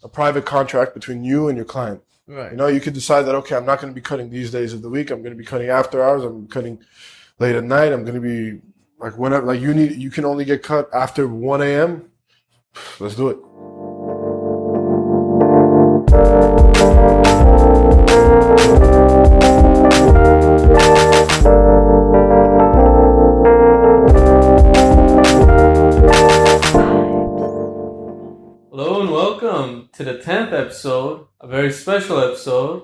a private contract between you and your client. Right. You know, you could decide that, okay, I'm not going to be cutting these days of the week. I'm going to be cutting after hours. I'm cutting late at night. I'm going to be like whenever, like you can only get cut after 1 a.m. Let's do it. Hello and welcome to the 10th episode, a very special episode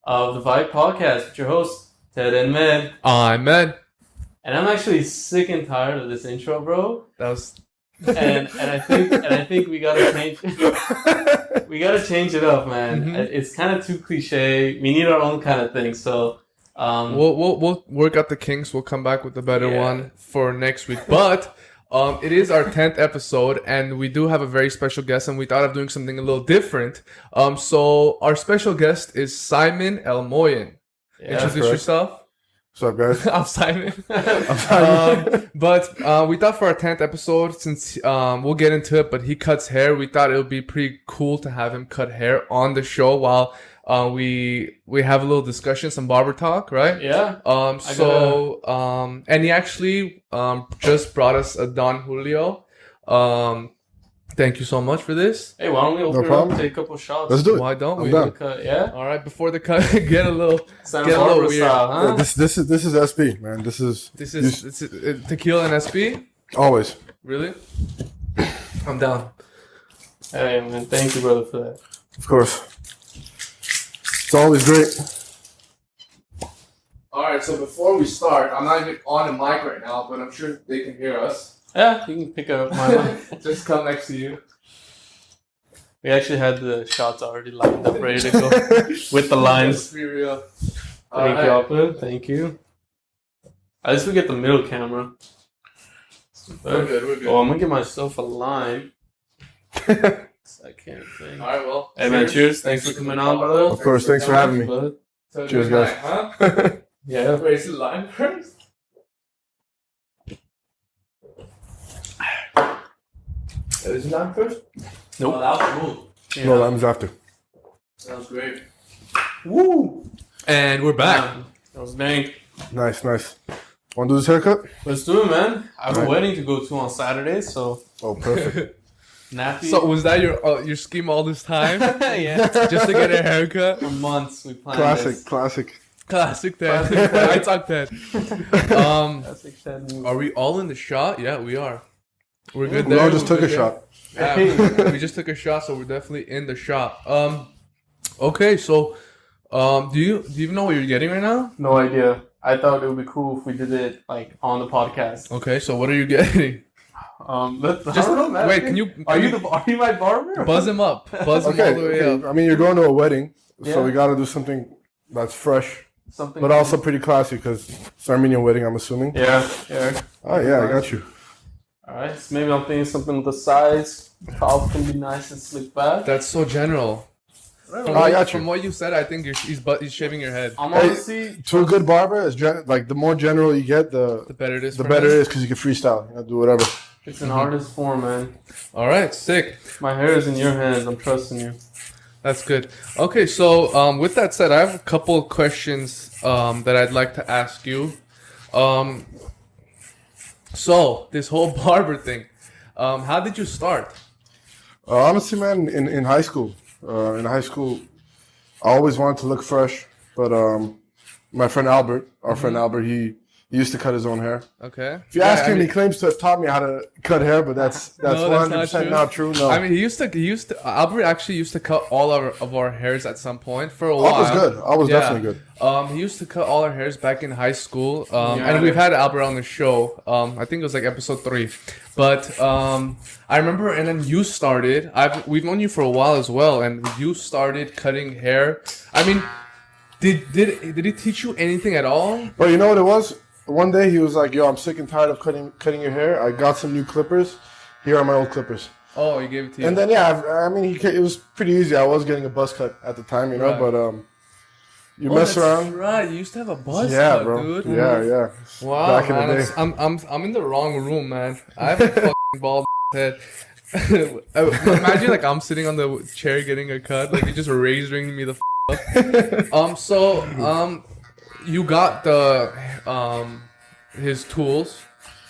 of the Vibe Podcast with your hosts, Ted and Med. I'm Med. And I'm actually sick and tired of this intro, bro. That was and I think we gotta change it up, man. Mm-hmm. It's kind of too cliche. We need our own kind of thing. So we'll work out the kinks. We'll come back with a better one for next week. But it is our 10th episode, and we do have a very special guest, and we thought of doing something a little different. So our special guest is Simon Elmoyan. Yeah, Introduce yourself. What's up, guys? I'm Simon. But we thought for our 10th episode, since we'll get into it, but he cuts hair, we thought it would be pretty cool to have him cut hair on the show while we have a little discussion, some barber talk, right? Yeah. And he actually just brought us a Don Julio. Thank you so much for this. Hey, why don't we open it up and take a couple shots? Let's do it. Why don't we? Yeah. All right, before the cut, get a little weird. Style, huh? Yeah, this is SB, man. This is tequila and SB. always. Really? I'm down. Hey, man. Thank you, brother, for that. Of course. It's always great. All right, so before we start, I'm not even on the mic right now, but I'm sure they can hear us. Yeah, you can pick up my line. Just come next to you. We actually had the shots already lined up, ready to go with the lines. Let's be real. Thank you, Alpha. Thank you. At least we get the middle camera. We're good. Oh, I'm gonna give myself a line. Second thing. All right, well. Hey, man, cheers. Thanks for coming on, brother. Of course, thanks for having me. Bud. So Cheers, good guys. night, huh? Yeah. Wait, is it lime first? Is it lime first? Nope. Oh, that was cool. Yeah. No, lamb's after. Sounds great. Woo! And we're back. That was dank. Nice. Want to do this haircut? Let's do it, man. I have a Right. wedding to go to on Saturday, so Oh, perfect. nappy. So was that your scheme all this time? yeah. Just to get a haircut? For months we planned this. Classic. Classic Ted. Classic. I talk Ted. Classic Ted move. Are we all in the shot? Yeah, we are. We're good We there. all just We're took a good shot. there. Yeah, we just took a shot, so we're definitely in the shot. Okay, so do you even know what you're getting right now? No idea. I thought it would be cool if we did it like on the podcast. Okay, so what are you getting? I don't Just know, man. wait. Can you Are you my barber? buzz him up? Buzz him all the way Okay. up. I mean, you're going to a wedding, Yeah. so we got to do something that's fresh, Something. but also pretty classy because it's an Armenian wedding, I'm assuming. Yeah. Oh, yeah, I got you. All right. So maybe I'm thinking something with the sides. Top can be nice and slick back. That's so general. I got you. From what you said, I think he's shaving your head. I'm Hey, honestly. To a good barber, is like the more general you get, The better it is. the for better him. it is because you can freestyle. You know, do whatever. It's an artist form, man. All right, sick. My hair is in your hands. I'm trusting you. That's good. Okay, so with that said, I have a couple of questions that I'd like to ask you. So this whole barber thing, how did you start? Honestly, man, in high school, I always wanted to look fresh, but my friend Albert, our friend Albert, he used to cut his own hair. Okay. If you ask him, he claims to have taught me how to cut hair, but that's No, 100% not true. No, I mean, he used to. Albert actually used to cut all of our hairs at some point for a while. I was good. I was Yeah. definitely good. He used to cut all our hairs back in high school. Yeah. And we've had Albert on the show. I think it was like episode 3. But I remember, and then you started. We've known you for a while as well, and you started cutting hair. I mean, did he teach you anything at all? But you know what it was? One day he was like, "Yo, I'm sick and tired of cutting your hair. I got some new clippers. Here are my old clippers." Oh, he gave it to you. And then I mean, it was pretty easy. I was getting a buzz cut at the time, you know, Right. but you mess that's around. Right, you used to have a buzz Yeah, cut, bro. dude. Yeah. Wow, Back in man, the day. I'm in the wrong room, man. I have a fucking bald head. Imagine like I'm sitting on the chair getting a cut, like you're just razoring me the up. You got the his tools,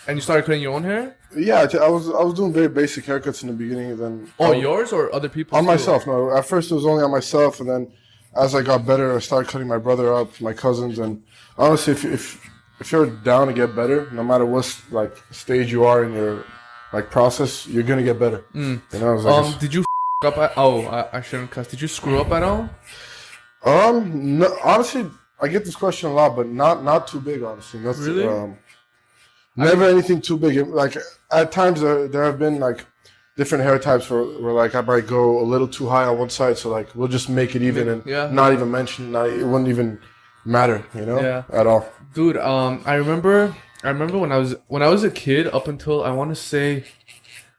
and you started cutting your own hair. Yeah, I was doing very basic haircuts in the beginning, and then Yours or other people's? On myself. No, at first it was only on myself, and then as I got better, I started cutting my brother up, my cousins, and honestly, if you're down to get better, no matter what like stage you are in your like process, you're gonna get better. You know, I was like, did you up at? I shouldn't cuss. Did you screw up at all? No, honestly, I get this question a lot, but not too big. Honestly, Really? Never anything too big. Like at times there have been like different hair types where like I might go a little too high on one side, so like we'll just make it even and not even mention. It wouldn't even matter, you know, at all. Dude, I remember when I was a kid up until I want to say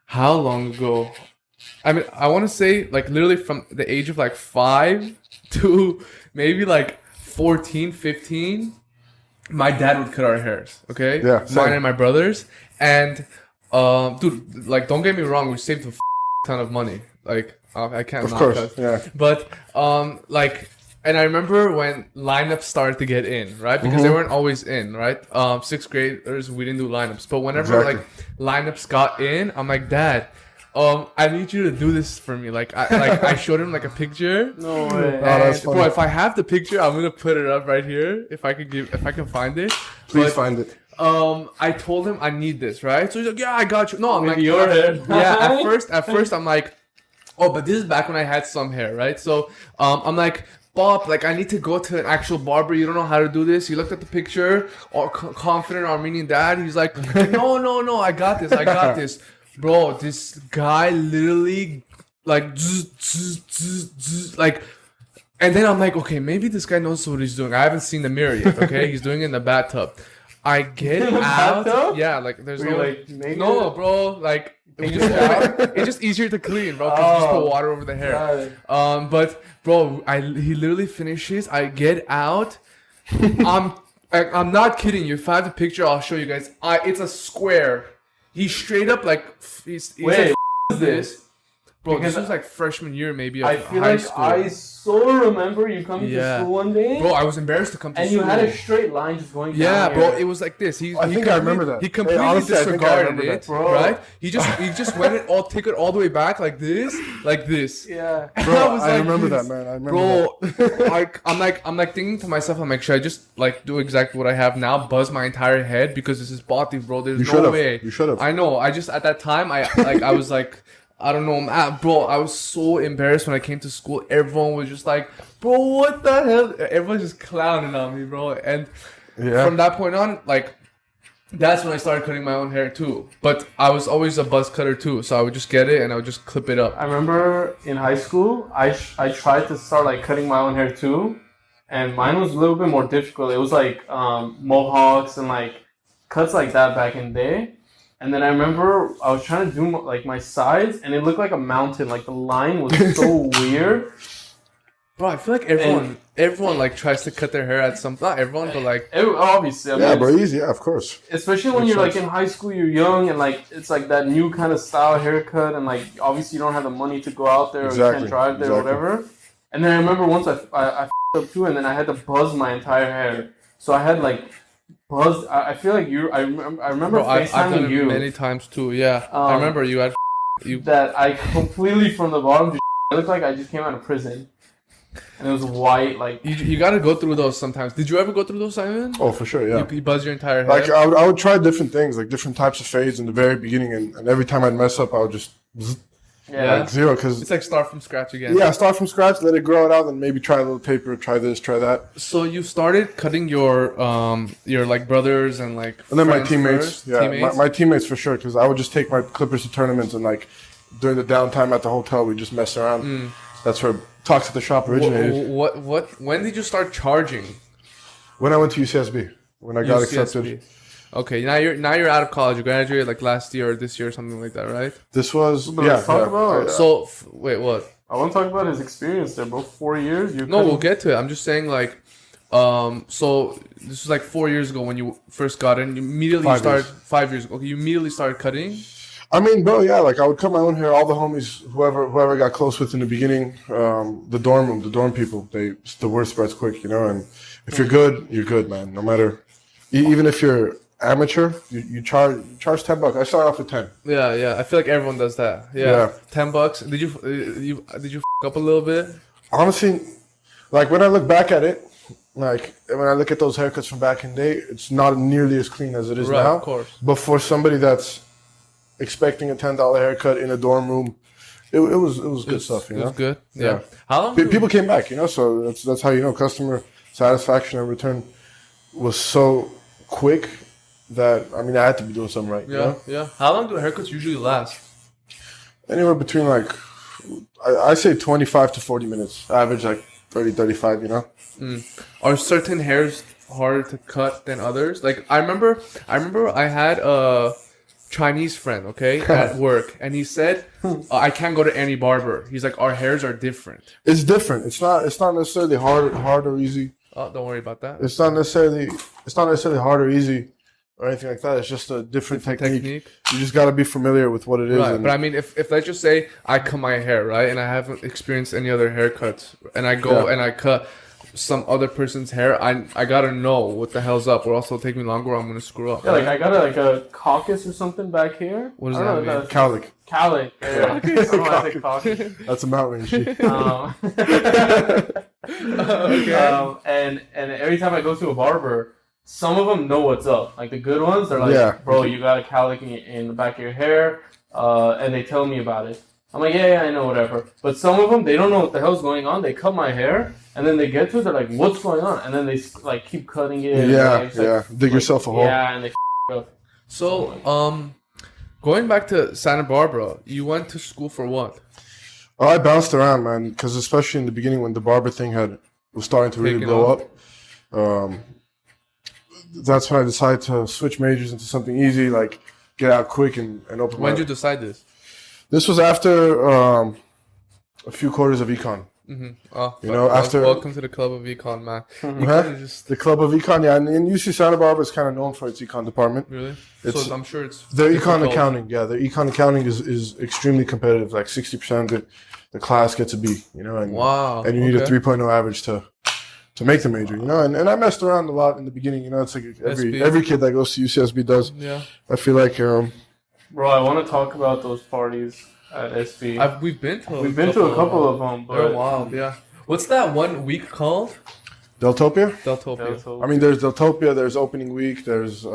how long ago. I mean, I want to say like literally from the age of like 5 to maybe like 14, 15. My dad would cut our hairs, okay? Yeah, same. Mine and my brother's. And, dude, like, don't get me wrong, we saved a ton of money. Like, I can't. Of course, yeah. But, like, and I remember when lineups started to get in, right? Because they weren't always in, right? Sixth graders, we didn't do lineups. But whenever, like, lineups got in, I'm like, Dad, I need you to do this for me. Like, I showed him like a picture. No way. That's funny. Bro, if I have the picture, I'm gonna put it up right here. If I can find it. Please find it. I told him I need this, right? So he's like, yeah, I got you. No, I'm like, your hair. Yeah. At first, I'm like, oh, but this is back when I had some hair, right? So, I'm like, Bob, like, I need to go to an actual barber. You don't know how to do this. He looked at the picture, or confident Armenian dad. He's like, no, I got this. Bro, this guy literally like like, and then I'm like, okay, maybe this guy knows what he's doing. I haven't seen the mirror yet. Okay, he's doing it in the bathtub. I get out. Bathtub? Yeah, like there's no, bro. Like it's just easier to clean, bro. Cause you just put water over the hair. But bro, he literally finishes. I get out. I'm not kidding you. If I have the picture, I'll show you guys. It's a square. He straight up like he's wait, like, this? Bro, Because this was like freshman year maybe of I feel high like school. I so remember you coming to school one day. Bro, I was embarrassed to come to and school. you had a straight line just going down. Yeah, here. bro, it was like this. I think I remember that. He completely Honestly, I think I disregarded remember it, that. Bro. right? He just went it all, take it all the way back like this. Yeah. Bro, was I like remember this. that, man. I remember Bro, I'm like thinking to myself, I'm like, should I just like do exactly what I have now, buzz my entire head because this is body, bro. There's no way. You should have. I know. I just at that time, I was like, I don't know, bro. I was so embarrassed when I came to school. Everyone was just like, bro, what the hell? Everyone's just clowning on me, bro. And from that point on, like, that's when I started cutting my own hair too. But I was always a buzz cutter too, so I would just get it and I would just clip it up. I remember in high school, I tried to start like cutting my own hair too, and mine was a little bit more difficult. It was like mohawks and like cuts like that back in the day. And then I remember I was trying to do like my sides, and it looked like a mountain. Like the line was so weird. Bro, I feel like everyone like tries to cut their hair at some. Not everyone, but like obviously. I Yeah, mean, bro, easy. Yeah, of course. especially when you're like in high school, you're young, and like it's like that new kind of style haircut, and like obviously you don't have the money to go out there or you can't drive there or whatever. And then I remember once I f***ed up too, and then I had to buzz my entire hair. So I had like buzz. I feel like I remember bro, I've done FaceTiming it you many times too. Yeah, I remember you had you. that I completely from the bottom just it looked like I just came out of prison. And it was white, like... You gotta go through those sometimes. Did you ever go through those, Simon? Oh, for sure, yeah. You buzz your entire hair? Like, I would try different things, like different types of fades in the very beginning, and every time I'd mess up, I would just... Like zero, because... It's like start from scratch again. Yeah, start from scratch, let it grow it out, and maybe try a little taper, try this, try that. So you started cutting your like brothers and like And then my friends teammates. first? Yeah, Teammates? My teammates for sure, because I would just take my clippers to tournaments, and like, during the downtime at the hotel, we just mess around. That's where Talks at the Shop originated. When did you start charging? When I went to UCSB, when I got accepted. Okay, now you're out of college. You graduated like last year or this year or something like that, right? This was Let's talk about. So wait, what? I want to talk about his experience there, bro. 4 years. We'll get to it. I'm just saying like, so this was like 4 years ago when you first got in. You immediately 5 years ago. Okay, you immediately started cutting. I mean, bro, yeah, like I would cut my own hair. All the homies, whoever I got close with in the beginning, the dorm people, the word spreads quick, you know. And if you're good, man. No matter, even if you're amateur, you charge $10. I started off with 10. Yeah. I feel like everyone does that. Yeah. $10. Did you f up a little bit? Honestly, like when I look back at it, like when I look at those haircuts from back in the day, it's not nearly as clean as it is now. Of course. But for somebody that's expecting a $10 haircut in a dorm room, it was good stuff. You know, it was good. Yeah. How long? People came back, you know, so that's how you know customer satisfaction and return was so quick that I mean I had to be doing something right. Yeah, you know? yeah. How long do haircuts usually last? Anywhere between like I say 25 to 40 minutes. Average like 30, 35. You know. Are certain hairs harder to cut than others? Like I remember I had a Chinese friend, okay, at work, and he said, I can't go to any barber. He's like, our hairs are different. It's different. It's not necessarily hard or easy. Oh, don't worry about that. It's not necessarily hard or easy or anything like that. It's just a different technique. You just got to be familiar with what it is. Right, but I mean, if let's just say I cut my hair, right, and I haven't experienced any other haircuts, and I go and I cut some other person's hair, I gotta know what the hell's up, or else it'll take me longer, or I'm gonna screw up. Yeah, like I got a caucus or something back here. What does that mean? Cowlick. Cowlick. Yeah. I don't know why I say caucus. That's a mountain range. Okay. And every time I go to a barber, some of them know what's up. Like the good ones, they're like, bro, you got a cowlick in the back of your hair, and they tell me about it. I'm like, yeah, I know, whatever. But some of them, they don't know what the hell's going on. They cut my hair, and then they get to it, they're like, what's going on? And then they like keep cutting it. Dig yourself a hole. Yeah, and they up. So, going back to Santa Barbara, you went to school for what? Oh, I bounced around, man, because especially in the beginning when the barber thing was starting to really blow up. That's when I decided to switch majors into something easy, like get out quick and open. When did you decide this? This was after a few quarters of econ. Mm-hmm. Oh, you know, after welcome to the club of econ, man. The club of econ, yeah, and UC Santa Barbara is kind of known for its econ department. Really? So I'm sure it's the econ accounting. Yeah, the econ accounting is extremely competitive. Like 60% of the class gets a B. You know, and and you need a 3.0 average to make the major. You know, and I messed around a lot in the beginning. You know, it's like every kid that goes to UCSB does. Yeah. I feel like. Bro, I want to talk about those parties at SB. We've been to a couple of them, but they're wild. Yeah. What's that one week called? Deltopia? Deltopia. I mean, there's Deltopia. There's opening week. There's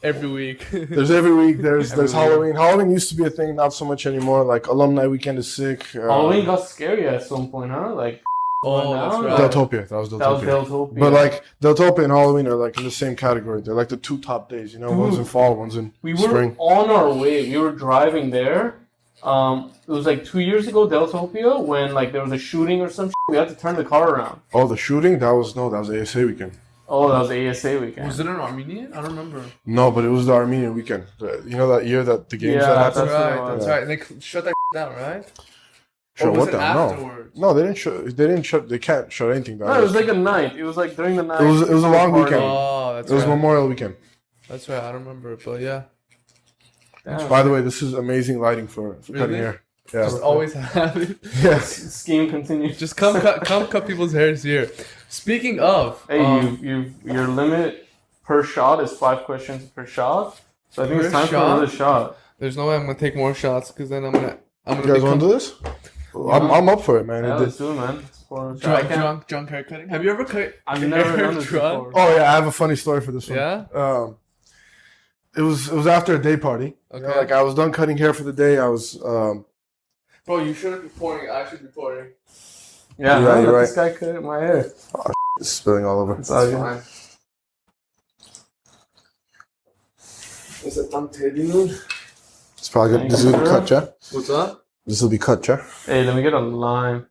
every week. There's every week. There's Halloween. Halloween used to be a thing, not so much anymore. Like alumni weekend is sick. Halloween got scary at some point, huh? Like. Oh, that's right. Deltopia. That was Deltopia. But like Deltopia and Halloween are like in the same category. They're like the two top days. You know, one's in fall, one's in spring. We were on our way. We were driving there. It was like 2 years ago, Deltopia, when like there was a shooting or some shit. We had to turn the car around. Oh, the shooting? That was ASA weekend. Oh, that was ASA weekend. Was it an Armenian? I don't remember. No, but it was the Armenian weekend. You know that year that the games that happened? That's right. And they shut that down, right? Shut what down? No, they didn't shut. They can't shut anything down. No, it was like a night. It was like during the night. It was a long weekend. Oh, that's right. It was Memorial Weekend. That's right. I don't remember, but yeah. By the way, this is amazing lighting for cutting hair. Yeah. Just always have it. Yes. Scheme continues. Just come cut people's hairs here. Speaking of, hey, your limit per shot is 5 questions per shot. So I think it's time for another shot. There's no way I'm gonna take more shots because then I'm gonna. You guys want to do this? I'm up for it, man. Yeah, let's do it, man. Drunk haircutting. Have you ever cut? I've never done this before. Oh yeah, I have a funny story for this one. Yeah. It was after a day party. Okay. You know, like I was done cutting hair for the day. I was. Bro, you shouldn't be pouring. I should be pouring. Yeah, you're right. This guy cut my hair. Oh, it's spilling all over. It's all fine. Is it Untitled? It's probably good. This will be cut, yeah? What's up? This will be cut, yeah? Hey, let me get a lime.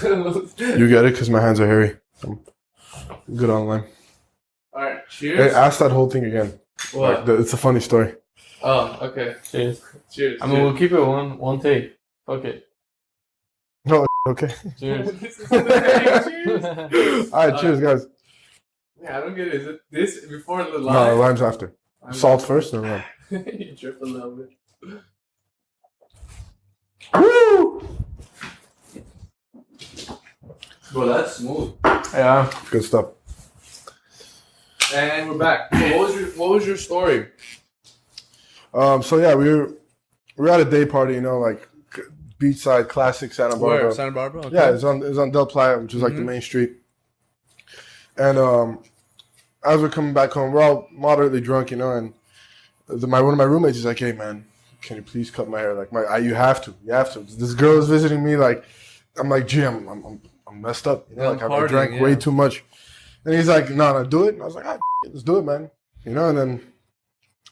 You get it because my hands are hairy. I'm good on lime. Alright, cheers. Hey, ask that whole thing again. What? Like, it's a funny story. Oh, okay. Cheers. Cheers. I mean, we'll keep it one take. Okay. No, okay. Cheers. Alright, cheers, guys. Yeah, I don't get it. Is it this before the lime? No, lime's after. Salt first, then lime. You drip a little bit. Bro, that's smooth. Yeah. Good stuff. And we're back. So what was your story? So yeah, we were at a day party, you know, like beachside, classic Santa Barbara. Where? Santa Barbara? Okay. Yeah, it was on Del Playa, which is like the main street. And as we're coming back home, we're all moderately drunk, you know, and one of my roommates is like, "Hey man, can you please cut my hair? Like you have to. This girl is visiting me. Like, I'm like, gee, I'm messed up. You know, like I drank way too much." And he's like, "No, do it." And I was like, "Let's do it, man." You know, and then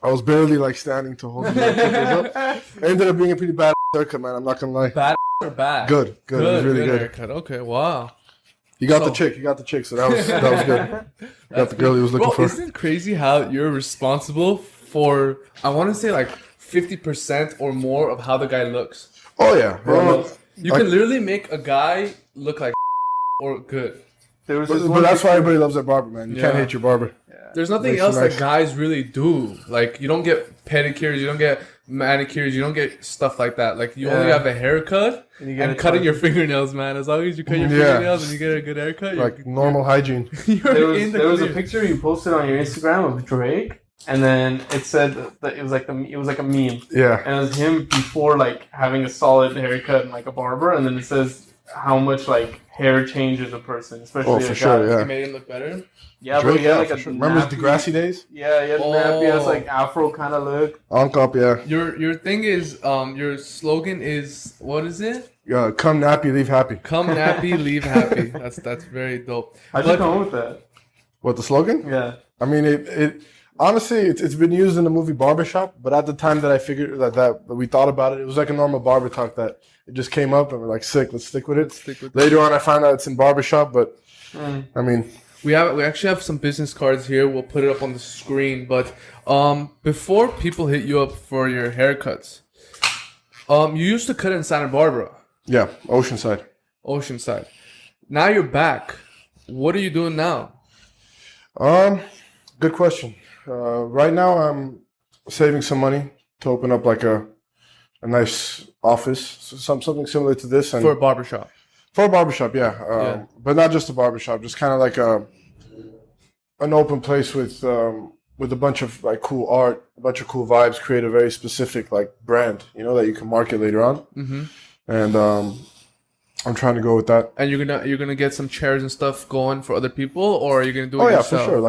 I was barely like standing to hold the up. It ended up being a pretty bad haircut, man. I'm not gonna lie. Bad or bad? Good. It was really good. Haircut. Okay, wow. You got the chick, so that was good. Got the girl he was looking for. Isn't it crazy how you're responsible for, I want to say like 50% or more of how the guy looks? Oh yeah, Bro, you can literally make a guy look like or good. But that's why everybody loves their barber, man. You can't hate your barber. There's nothing else that guys really do. Like, you don't get pedicures, you don't get manicures, you don't get stuff like that. Like, you only have a haircut and cutting your fingernails, man. As long as you cut your fingernails and you get a good haircut, like normal hygiene. There was a picture you posted on your Instagram of Drake, and then it said that it was like a meme. Yeah. And it was him before like having a solid haircut and like a barber, and then it says how much like hair changes a person, especially for sure. Yeah. It made him look better. Yeah, Drake, but he had like sure. Remember his Degrassi days? Yeah, he had nappy ass like afro kind of look. Up, yeah. Your thing is your slogan is, what is it? Come nappy, leave happy. Come nappy, leave happy. That's very dope. How'd you come up with that? What, the slogan? Yeah. I mean, it honestly, it's been used in the movie Barbershop, but at the time that I figured that we thought about it, it was like a normal barber talk that it just came up and we're like, sick, let's stick with it. Later on, I found out it's in Barbershop, but I mean... We actually have some business cards here. We'll put it up on the screen. But before people hit you up for your haircuts, you used to cut in Santa Barbara. Yeah, Oceanside. Now you're back. What are you doing now? Good question. Right now, I'm saving some money to open up like a nice office, something similar to this, and for a barbershop. For a barbershop, yeah. But not just a barbershop, just kind of like an open place with a bunch of like cool art, a bunch of cool vibes, create a very specific like brand, you know, that you can market later on. Mm-hmm. And I'm trying to go with that. And you're gonna get some chairs and stuff going for other people, or are you gonna do it yourself? For sure.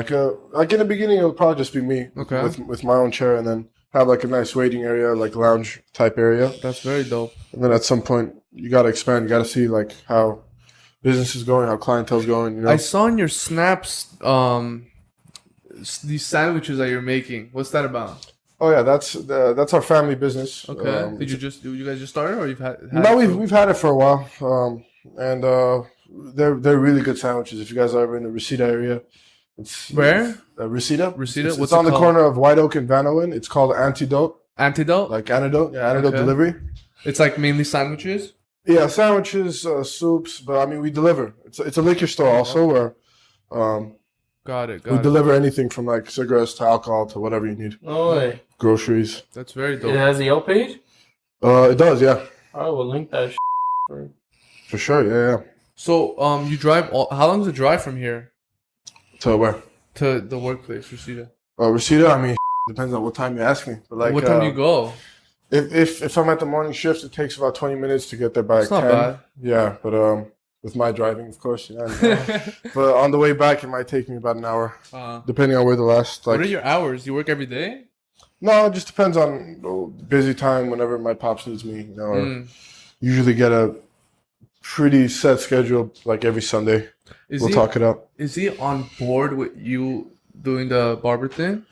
Like in the beginning, it'll probably just be me with my own chair, and then have like a nice waiting area, like lounge type area. That's very dope. And then at some point, you got to expand. You got to see like how business is going, how clientele's going. You know? I saw in your snaps these sandwiches that you're making. What's that about? Oh yeah, that's our family business. Okay. Did you guys just start it, or you've had? No, we've had it for a while. And they're really good sandwiches. If you guys are ever in the Reseda area, where? Reseda. Reseda. It's on the corner of White Oak and Van Owen. It's called Antidote. Antidote. Like antidote. Yeah, antidote delivery. It's like mainly sandwiches. Yeah, sandwiches, soups, but I mean we deliver. It's a liquor store also where got it. We deliver anything from like cigarettes to alcohol to whatever you need. Oh, way. Groceries. That's very dope. It has a Yelp page? It does, yeah. I will link that for sure, yeah. So you drive how long is the drive from here? To where? To the workplace, Reseda. Reseda, I mean depends on what time you ask me. But like what time do you go? If I'm at the morning shift, it takes about 20 minutes to get there by 10. Not bad. Yeah, but with my driving, of course, you know. But on the way back, it might take me about an hour, depending on where the last. Like, what are your hours? You work every day? No, it just depends on busy time. Whenever my pops needs me, you know. Or usually get a pretty set schedule, like every Sunday. We'll talk it up. Is he on board with you doing the barber thing?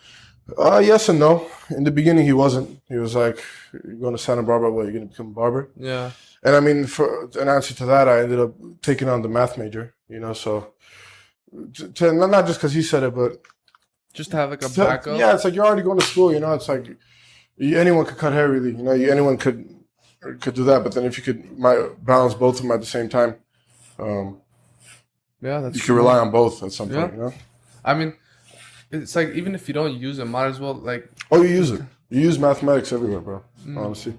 Yes and no. In the beginning, he wasn't. He was like, "You're going to Santa Barbara. What? You're going to become a barber?" Yeah. And I mean, for an answer to that, I ended up taking on the math major. You know, so not just because he said it, but just to have like a backup. Yeah, it's like you're already going to school. You know, it's like anyone could cut hair, really. You know, anyone could do that. But then if you could balance both of them at the same time, that's you can rely on both at some point. You know, I mean. It's like, even if you don't use it, might as well, like... Oh, you use it. You use mathematics everywhere, bro. Honestly.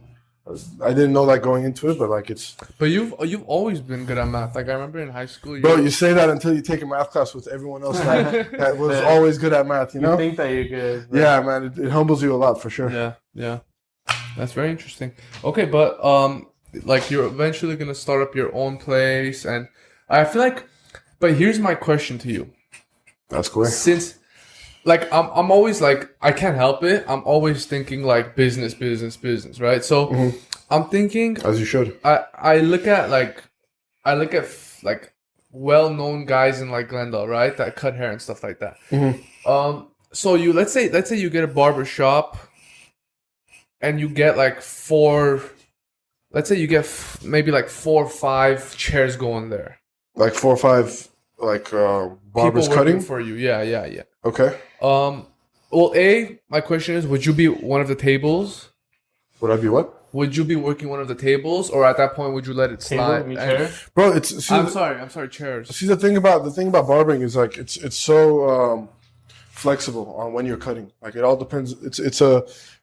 I didn't know that going into it, but like it's. But you've always been good at math. Like I remember in high school. Bro, you say that until you take a math class with everyone else that was always good at math. You know. You think that you're good. But... Yeah, man, it humbles you a lot for sure. Yeah. That's very interesting. Okay, but like you're eventually gonna start up your own place, and I feel like. But here's my question to you. That's cool. Since, like, I'm always like, I can't help it. I'm always thinking like business, right? So I'm thinking, as you should. I look at like well-known guys in like Glendale, right? That cut hair and stuff like that. So you let's say you get a barber shop, and you get like let's say you get maybe like 4 or 5 chairs going there. Like 4 or 5 barbers People cutting for you. Yeah. Okay. Well, my question is, would you be one of the tables? Would I be what? Would you be working one of the tables, or at that point would you let it slide? Bro, it's. I'm sorry, chairs. See, the thing about barbering is like it's so flexible on when you're cutting. Like it all depends. It's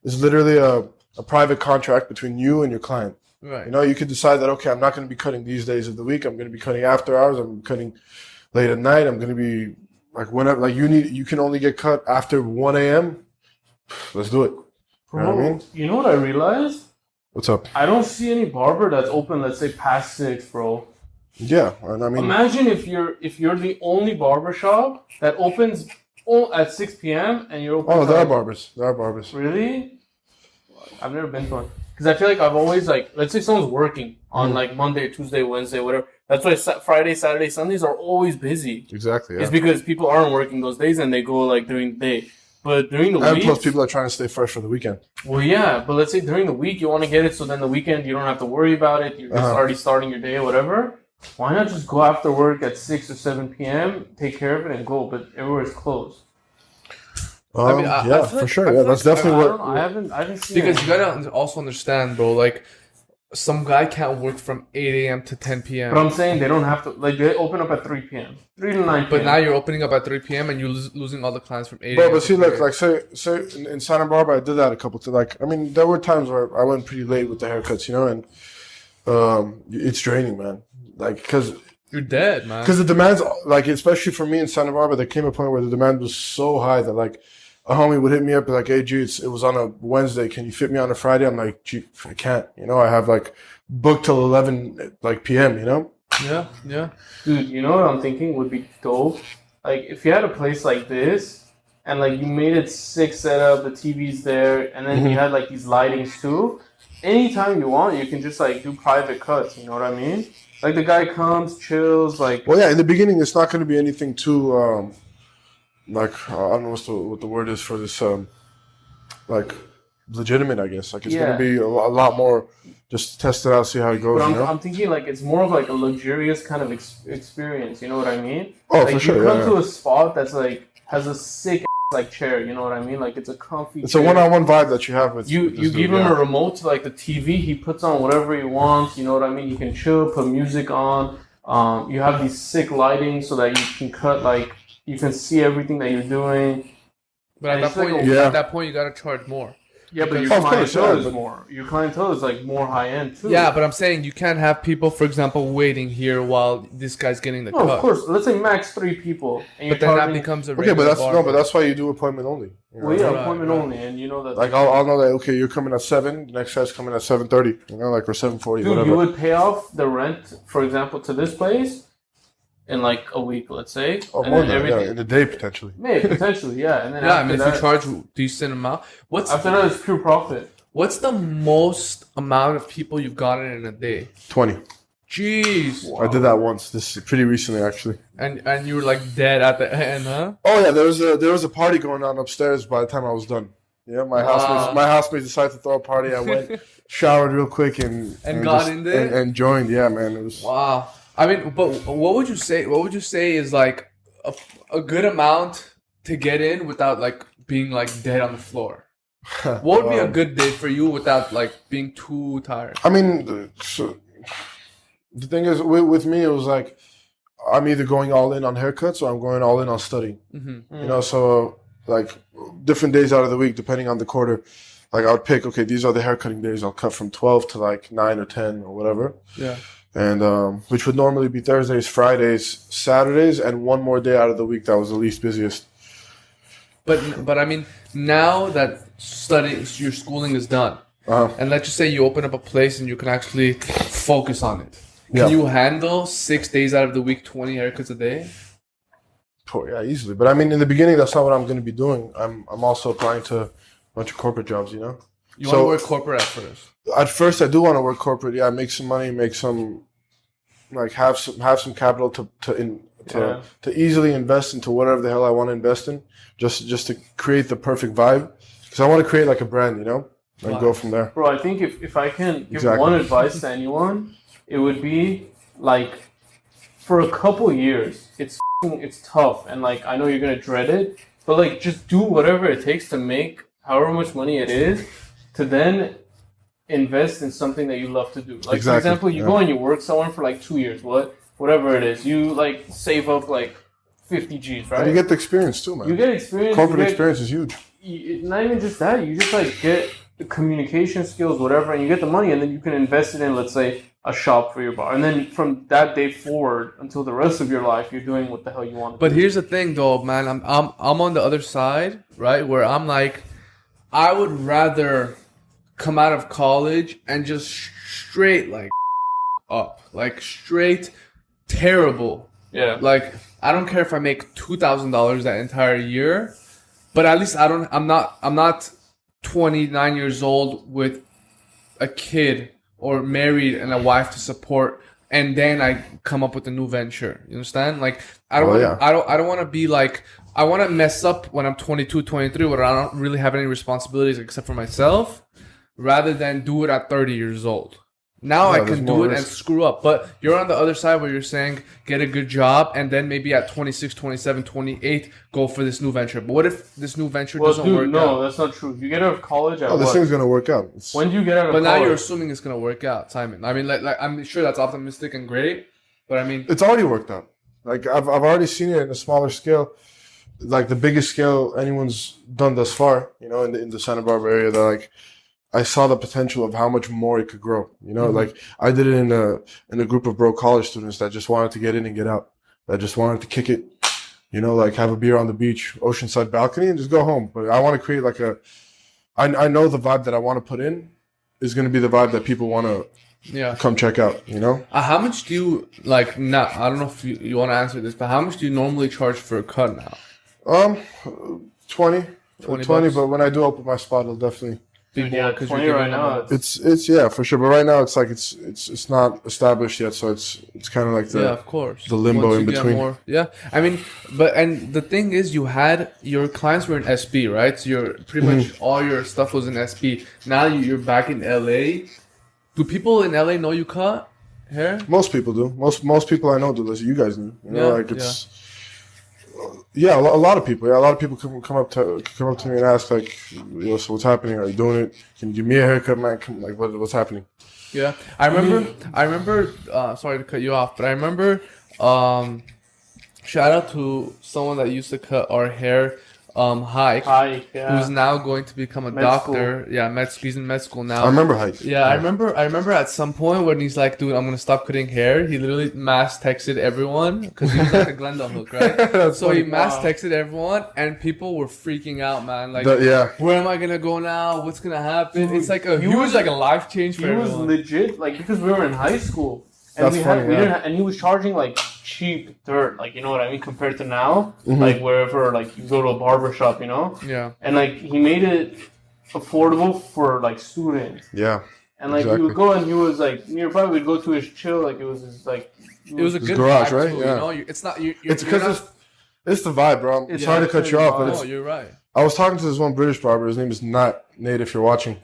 literally a private contract between you and your client. Right. You know, you could decide that, okay, I'm not going to be cutting these days of the week. I'm going to be cutting after hours. I'm cutting late at night. I'm going to be like whenever, like you can only get cut after 1 a.m. Let's do it. You know what I mean? You know what I realized? What's up? I don't see any barber that's open, let's say, past 6, bro. Yeah. And I mean, imagine if you're the only barber shop that opens at 6 p.m. and you're open. Oh, there are barbers. Really? I've never been to one. Because I feel like I've always, like, let's say someone's working on, like, Monday, Tuesday, Wednesday, whatever. That's why Friday, Saturday, Sundays are always busy. Exactly, yeah. It's because people aren't working those days and they go, like, during the day. But during the week... And plus people are trying to stay fresh for the weekend. Well, yeah. But let's say during the week you want to get it so then the weekend you don't have to worry about it. You're just already starting your day or whatever. Why not just go after work at 6 or 7 p.m., take care of it, and go? But everywhere is closed. Yeah, for sure. Yeah, that's definitely what. I haven't seen because it. you gotta also understand, bro. Like, some guy can't work from 8 a.m. to 10 p.m. But I'm saying they don't have to. Like, they open up at 3 p.m., 3 to 9 p.m. But now you're opening up at 3 p.m. and you're losing all the clients from 8 a.m. Bro, but see, look, like say in Santa Barbara, I did that a couple times. Like, I mean, there were times where I went pretty late with the haircuts, you know, and it's draining, man. Like, because you're dead, man. Because the demands, like, especially for me in Santa Barbara, there came a point where the demand was so high that, like, a homie would hit me up and like, hey, G, it was on a Wednesday. Can you fit me on a Friday? I'm like, G, I can't. You know, I have like booked till 11 like p.m. You know? Yeah. Dude, you know what I'm thinking would be dope? Like, if you had a place like this and like you made it sick setup, the TV's there, and then you had like these lightings too. Anytime you want, you can just like do private cuts. You know what I mean? Like the guy comes, chills, like. Well, yeah. In the beginning, it's not going to be anything too. Like I don't know what the word is for this, like legitimate, I guess. Like it's gonna be a lot more. Just test it out, see how it goes. But I'm thinking like it's more of like a luxurious kind of experience. You know what I mean? Oh, like, for sure. You come to a spot that's like has a sick like chair. You know what I mean? Like it's a comfy. It's chair. a one-on-one vibe that you have with. You give him a remote to like the TV. He puts on whatever he wants. You know what I mean? You can chill, put music on. You have these sick lighting so that you can cut like. You can see everything that you're doing. But at that point, you gotta charge more. Yeah, but your clientele is more. Your clientele is like more high end too. Yeah, but I'm saying you can't have people, for example, waiting here while this guy's getting the cut. No, of course. Let's say max 3 people. And but then that becomes a regular but that's why you do appointment only. You know? Well, yeah, appointment only, and you know that. Like I'll know that okay, you're coming at 7. The next guy's coming at 7:30. You know, like or 7:40. Dude, whatever. You would pay off the rent, for example, to this place. In like a week, let's say. Or more than in a day potentially. Maybe potentially, yeah. And then I mean, if you charge a decent amount, after that it's pure profit. What's the most amount of people you've gotten in a day? 20. Jeez. Wow. I did that once. This is pretty recently, actually. And you were like dead at the end, huh? Oh yeah, there was a party going on upstairs by the time I was done. Yeah, my housemates decided to throw a party. I went, showered real quick, and got in there and joined. Yeah, man, it was wow. I mean, but what would you say? What would you say is like a good amount to get in without like being like dead on the floor? What would be a good day for you without like being too tired? I mean, the thing is, with me, it was like I'm either going all in on haircuts or I'm going all in on studying. You know, so like different days out of the week, depending on the quarter. Like I would pick, okay, these are the haircutting days. I'll cut from 12 to like 9 or 10 or whatever. Yeah. And which would normally be Thursdays, Fridays, Saturdays, and one more day out of the week that was the least busiest. But I mean, now that your schooling is done, and let's just say you open up a place and you can actually focus on it. Can you handle 6 days out of the week, 20 haircuts a day? Oh, yeah, easily. But I mean, in the beginning, that's not what I'm going to be doing. I'm also applying to a bunch of corporate jobs, you know? You want to work corporate at first? At first, I do want to work corporate. Yeah, make some money, make some, like have some capital to easily invest into whatever the hell I want to invest in, just to create the perfect vibe. Because I want to create like a brand, you know, and go from there. Bro, I think if I can give one advice to anyone, it would be like, for a couple years, it's tough, and like I know you're gonna dread it, but like just do whatever it takes to make however much money it is, to then invest in something that you love to do. Like for example, you go and you work somewhere for like 2 years, whatever it is, you like save up like 50 G's, right? And you get the experience too, man. You get experience. Corporate experience is huge. Not even just that, you just like get the communication skills, whatever, and you get the money, and then you can invest it in, let's say, a shop for your bar. And then from that day forward until the rest of your life, you're doing what the hell you want to do. But here's the thing, though, man. I'm on the other side, right? Where I'm like, I would rather come out of college and just straight like up, like straight terrible. Yeah. Like I don't care if I make $2,000 that entire year, but at least I'm not 29 years old with a kid or married and a wife to support, and then I come up with a new venture. You understand? Like I don't want to be like, I want to mess up when I'm 22, 23, where I don't really have any responsibilities except for myself, rather than do it at 30 years old. Now I can do it and screw up. But you're on the other side where you're saying get a good job and then maybe at 26, 27, 28 go for this new venture. But what if this new venture doesn't work out? No, that's not true. You get out of college at this thing's going to work out. When do you get out of college? But now you're assuming it's going to work out, Simon. I mean, like I'm sure that's optimistic and great, but I mean... It's already worked out. Like, I've already seen it in a smaller scale. Like, the biggest scale anyone's done thus far, you know, in the Santa Barbara area, that, like... I saw the potential of how much more it could grow. You know, like I did it in a group of broke college students that just wanted to get in and get out, that just wanted to kick it, you know, like have a beer on the beach, oceanside balcony, and just go home. But I want to create like I know the vibe that I want to put in is going to be the vibe that people want to come check out, you know? How much do you, like, I don't know if you want to answer this, but how much do you normally charge for a cut now? 20, but when I do open my spot, it'll definitely... Yeah, 20 right now. It's yeah, for sure. But right now, it's like it's not established yet, so it's kind of like of course, the limbo in between. I mean, and the thing is, you had your clients were in SB, right? So you're pretty much all your stuff was in SB. Now you're back in LA. Do people in LA know you cut hair? Most people do. Most people I know do. As you guys do. You know, like it's. Yeah, a lot of people. Yeah, a lot of people come up to me and ask like, "Yo, so what's happening? Are you doing it? Can you give me a haircut, man? Like, what's happening?" Yeah, I remember. Sorry to cut you off, but I remember. Shout out to someone that used to cut our hair. Hike, who's now going to become a doctor. School. Yeah, he's in med school now. I remember Hike. Yeah, I remember at some point when he's like, dude, I'm going to stop cutting hair. He literally mass texted everyone because he was like a Glendale hook, right? So he mass texted everyone and people were freaking out, man. Like, where am I going to go now? What's going to happen? Dude, it's like he was like a life change for everyone. He was legit, like, because we were in high school. And and he was charging like cheap dirt, like, you know what I mean, compared to now, like wherever, like you go to a barber shop, you know, and like he made it affordable for like students, and like we would go and he was like nearby, we'd go to his chill, like it was his, like it was a good garage, right? You know, it's not it's because it's the vibe, bro. It's hard to cut you off, but you're right. I was talking to this one British barber. His name is Nate. If you're watching.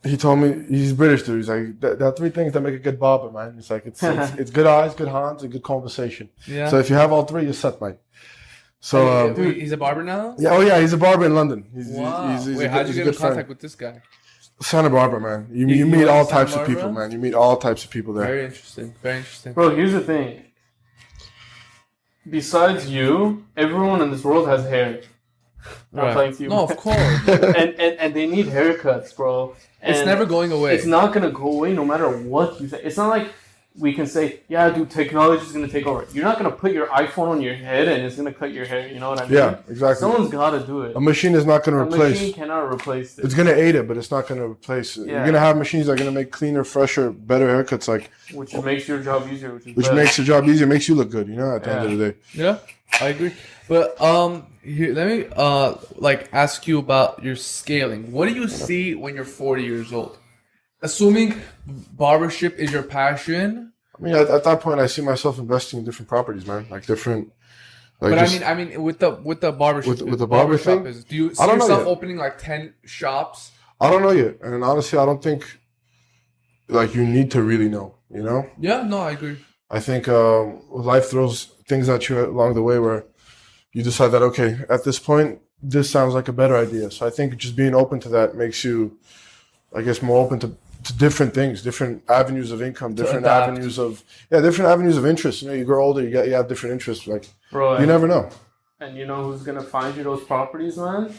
He told me he's British dude. He's like, there are three things that make a good barber, man. It's like it's good eyes, good hands, and good conversation. Yeah. So if you have all three, you're set, man. So dude, he's a barber now. Yeah. Oh yeah, he's a barber in London. Wow. Wait, how'd you get in contact with this guy? Santa Barbara, man. You meet all types of people, man. You meet all types of people there. Very interesting. Very interesting. Bro, here's the thing. Besides you, everyone in this world has hair. Not Right. playing to you. No, of course. and they need haircuts, bro. And It's never going away. It's not gonna go away no matter what you say. It's not like we can say, yeah, dude, technology is gonna take over. You're not gonna put your iPhone on your head and it's gonna cut your hair. You know what I mean? Yeah, exactly. Someone's gotta do it. A machine is not going to A replace. machine cannot replace it. It's going to aid it, but it's not going to replace it. Yeah. You're going to have machines that are going to make cleaner, fresher, better haircuts, like Which makes your job easier. Which which better. makes your job easier, makes you look good. You know, at the end of the day. Yeah, I agree. But here, let me like ask you about your scaling. What do you see when you're 40 years old? Assuming barbership is your passion. I mean, at that point, I see myself investing in different properties, man. Like different. Like But just, I mean, with the barbershop, With the barber thing? do you see I don't know yourself yet. opening like 10 shops? I don't know yet, and honestly, I don't think like you need to really know. You know, Yeah, no, I agree. I think life throws things at you along the way where you decide that okay, at this point, this sounds like a better idea. So I think just being open to that makes you, I guess, more open to different things, different avenues of income, different adapt. avenues of different avenues of interest. You know, you grow older, you have different interests. Like Bro, you never know, and you know who's gonna find you those properties, man?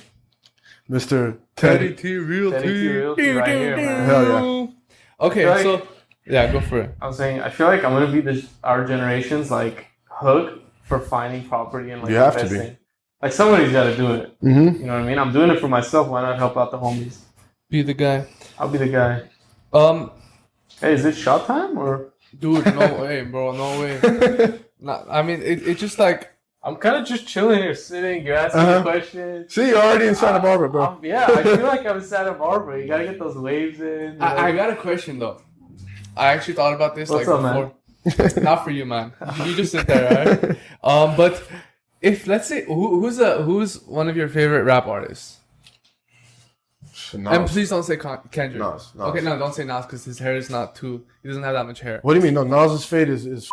Mr. Teddy Teddy. T Realty. Teddy T Realty right here, man. Hell yeah. Okay, Right. so yeah, go for it. I was saying, I feel like I'm gonna be our generation's like hook for finding property and like You have to be. investing. Like somebody's got to do it. Mm-hmm. You know what I mean? I'm doing it for myself. Why not help out the homies? Be the guy. I'll be the guy. Hey, is it shot time or? Dude, no way, bro, no way. Nah, I mean, it just like I'm kind of just chilling here, sitting. You're asking me questions. See, you're already in Santa Barbara, bro. Yeah, I feel like I'm in Santa Barbara. You gotta get those waves in. I got a question though. I actually thought about this What's like up, before. Not for you, man. You just sit there, right? But if let's say who's one of your favorite rap artists? Nas. And please don't say Kendrick. Nas. Okay, no, don't say Nas because his hair is not too. He doesn't have that much hair. What do you mean? No, Nas's fade is It's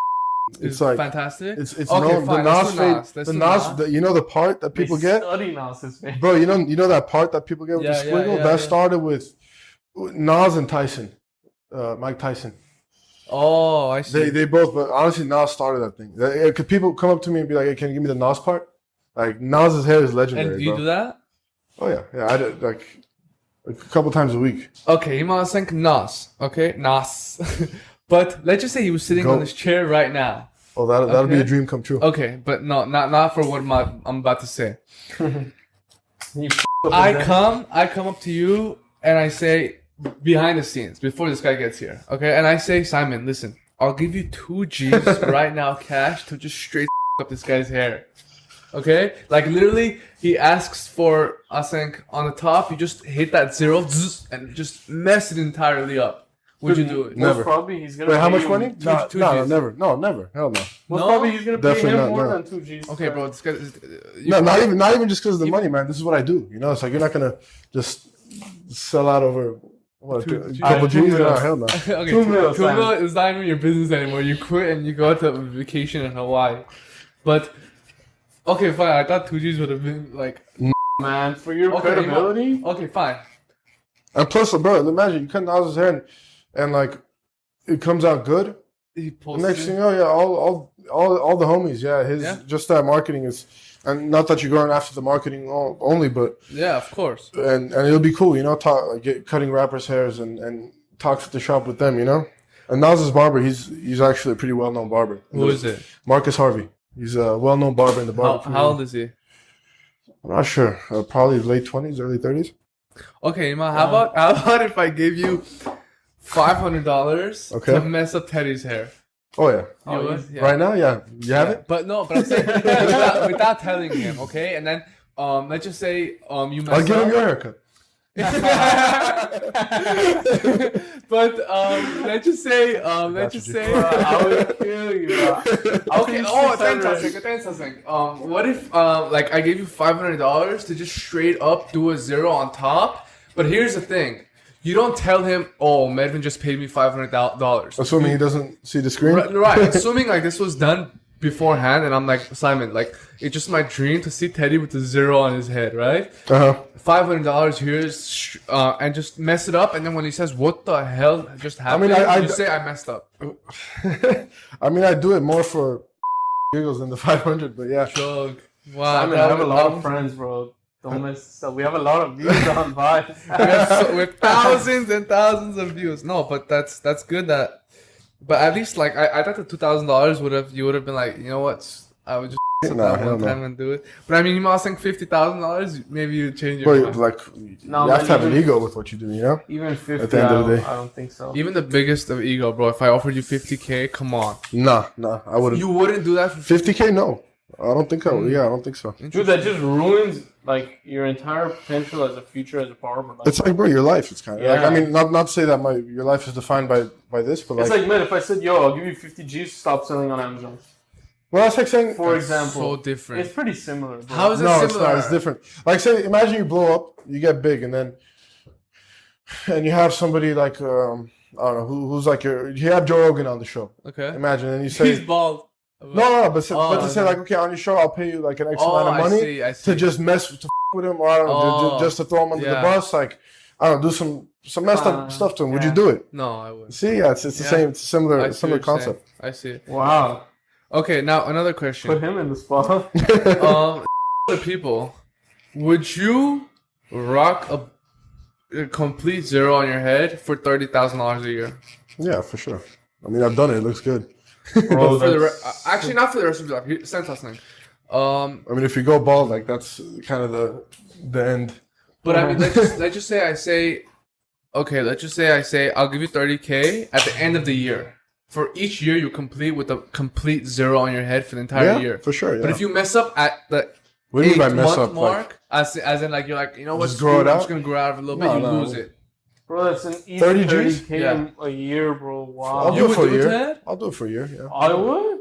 it's like fantastic. it's Okay, known, fine, the let's Nas do fade. Nas. Let's The do Nas, Nas. you know the part that people get, Study Nas's face. bro. You know that part that people get with Yeah, the yeah, squiggle. yeah, that yeah. started with Nas and Tyson, Mike Tyson. Oh, I see. They both, but honestly, Nas started that thing. Could people come up to me and be like, "Hey, can you give me the Nas part?" Like Nas's hair is legendary, And do you bro. do that? Oh yeah, I did like a couple times a week. Okay, Himasan Nas. Okay, Nas. But let's just say he was sitting Go. on this chair right now. Oh, that'll be Okay. a dream come true. Okay, but no, not for what I'm about to say. You I come up to you and I say behind the scenes before this guy gets here. Okay, and I say, Simon, listen, I'll give you 2 G's right now, cash, to just straight up this guy's hair. Okay, like literally, he asks for I think on the top, you just hit that 0 zzz, and just mess it entirely up. Would you do it? Most Never. probably he's gonna. Wait, how pay much you money? No, two no, Gs. never. No, never. Hell no. Most No? probably he's gonna pay Definitely him not, more no. than 2 G's. Okay, bro, this guy. No, not even just because of the money, man. This is what I do. You know, it's like you're not gonna just sell out over what a couple G's. G's. No, hell no. Okay, 2 mil, two mil Simon. is not even your business anymore. You quit and you go to vacation in Hawaii. But okay, fine. I thought 2 G's would have been like Man, for your Okay, credibility. okay, fine. And plus, bro, imagine you cut Nas's hair and like it comes out good. He The posted. next thing, oh yeah, all the homies, yeah, his Yeah. just that marketing is, and not that you're going after the marketing only, but Yeah, of course. and it'll be cool, you know, get cutting rappers' hairs and talks at the shop with them, you know. And Nas's barber, he's actually a pretty well known barber. Who is it? Marcus Harvey. He's a well known barber in the barber How old is he? I'm not sure. Probably late 20s, early 30s. Okay, Ima, how about if I give you $500 Okay. to mess up Teddy's hair? Oh yeah. You would? Yeah. Right now, yeah. You have it? But no, but I'm saying without telling him, okay? And then let's just say you I'll messed give up. him your haircut. But let's just say I would kill you, bro. okay. Oh, 10,000. What if like I gave you $500 to just straight up do a 0 on top? But here's the thing. You don't tell him, oh, Medvin just paid me $500. Assuming he doesn't see the screen. Right. Assuming like this was done beforehand, and I'm like, Simon, like it's just my dream to see Teddy with the 0 on his head, right? $500 here's and just mess it up, and then when he says, "What the hell just happened?" I you say, "I messed up." I mean, I do it more for giggles than the 500, but yeah. Joke. Wow. I have a lot of friends, bro. Don't mess this up. We have a lot of views on Vibes. With thousands and thousands of views. No, but that's good that. But at least like I thought the $2,000 you would have been like, you know what, I would just sit No, down hell one no. time and do it. But I mean, you must think $50,000, maybe you change your But mind. like, No, you have but to have an even- ego with what you do, you know? Even 50, At the end of the day. I don't think so. Even the biggest of ego, bro. If I offered you $50K, come on, Nah, I wouldn't. you wouldn't do that for 50K? No, I don't think I would. Yeah, I don't think so. Dude, that just ruins like your entire potential as a future as a barber. Like, It's like, bro, your life is kind of like. Yeah. I mean, not to say that your life is defined by this, but it's like, like, man, if I said, yo, I'll give you 50 G's, stop selling on Amazon. well, that's like saying. For example. so different. It's pretty similar. Bro. How is it No, similar? it's not. It's different. Like, say, imagine you blow up, you get big, and you have somebody like I don't know who's like you have Joe Rogan on the show. Okay. Imagine, and you say, He's bald. no, but to say okay. like, okay, on your show, I'll pay you like an X Oh, amount of money I see. to just with him, or I don't know, Oh, just to throw him under yeah. the bus, like I don't know, do some messed up stuff to him. Would you yeah. do it? No, I wouldn't. See, yeah, it's the Yeah. same, it's I similar see what you're concept. saying. I see it. Wow. Okay, now another Put question. him in the spot. Other people, would you rock a complete zero on your head for $30,000 a year? Yeah, for sure. I mean, I've done it. It looks good. Bro, For the that's- actually, not for the rest of your life. Here, send us something. I mean, if you go bald, like that's kind of the end. But I mean, let's just say I say, okay, let's just say I say I'll give you $30K at the end of the year. For each year, you complete with a complete zero on your head for the entire Yeah, year. for sure. Yeah. But if you mess up at the what do you mean by 8th mess month up? mark, Like, as in like you're like, you know what, Just grow screw it I'm out? just gonna grow out of it a little No, bit, you no. lose it. Bro, that's an easy 30 30 Gs? K Yeah. a year, bro. Wow. I'll You do it would for a do it, year. Ted? I'll do it for a year. Yeah. I would?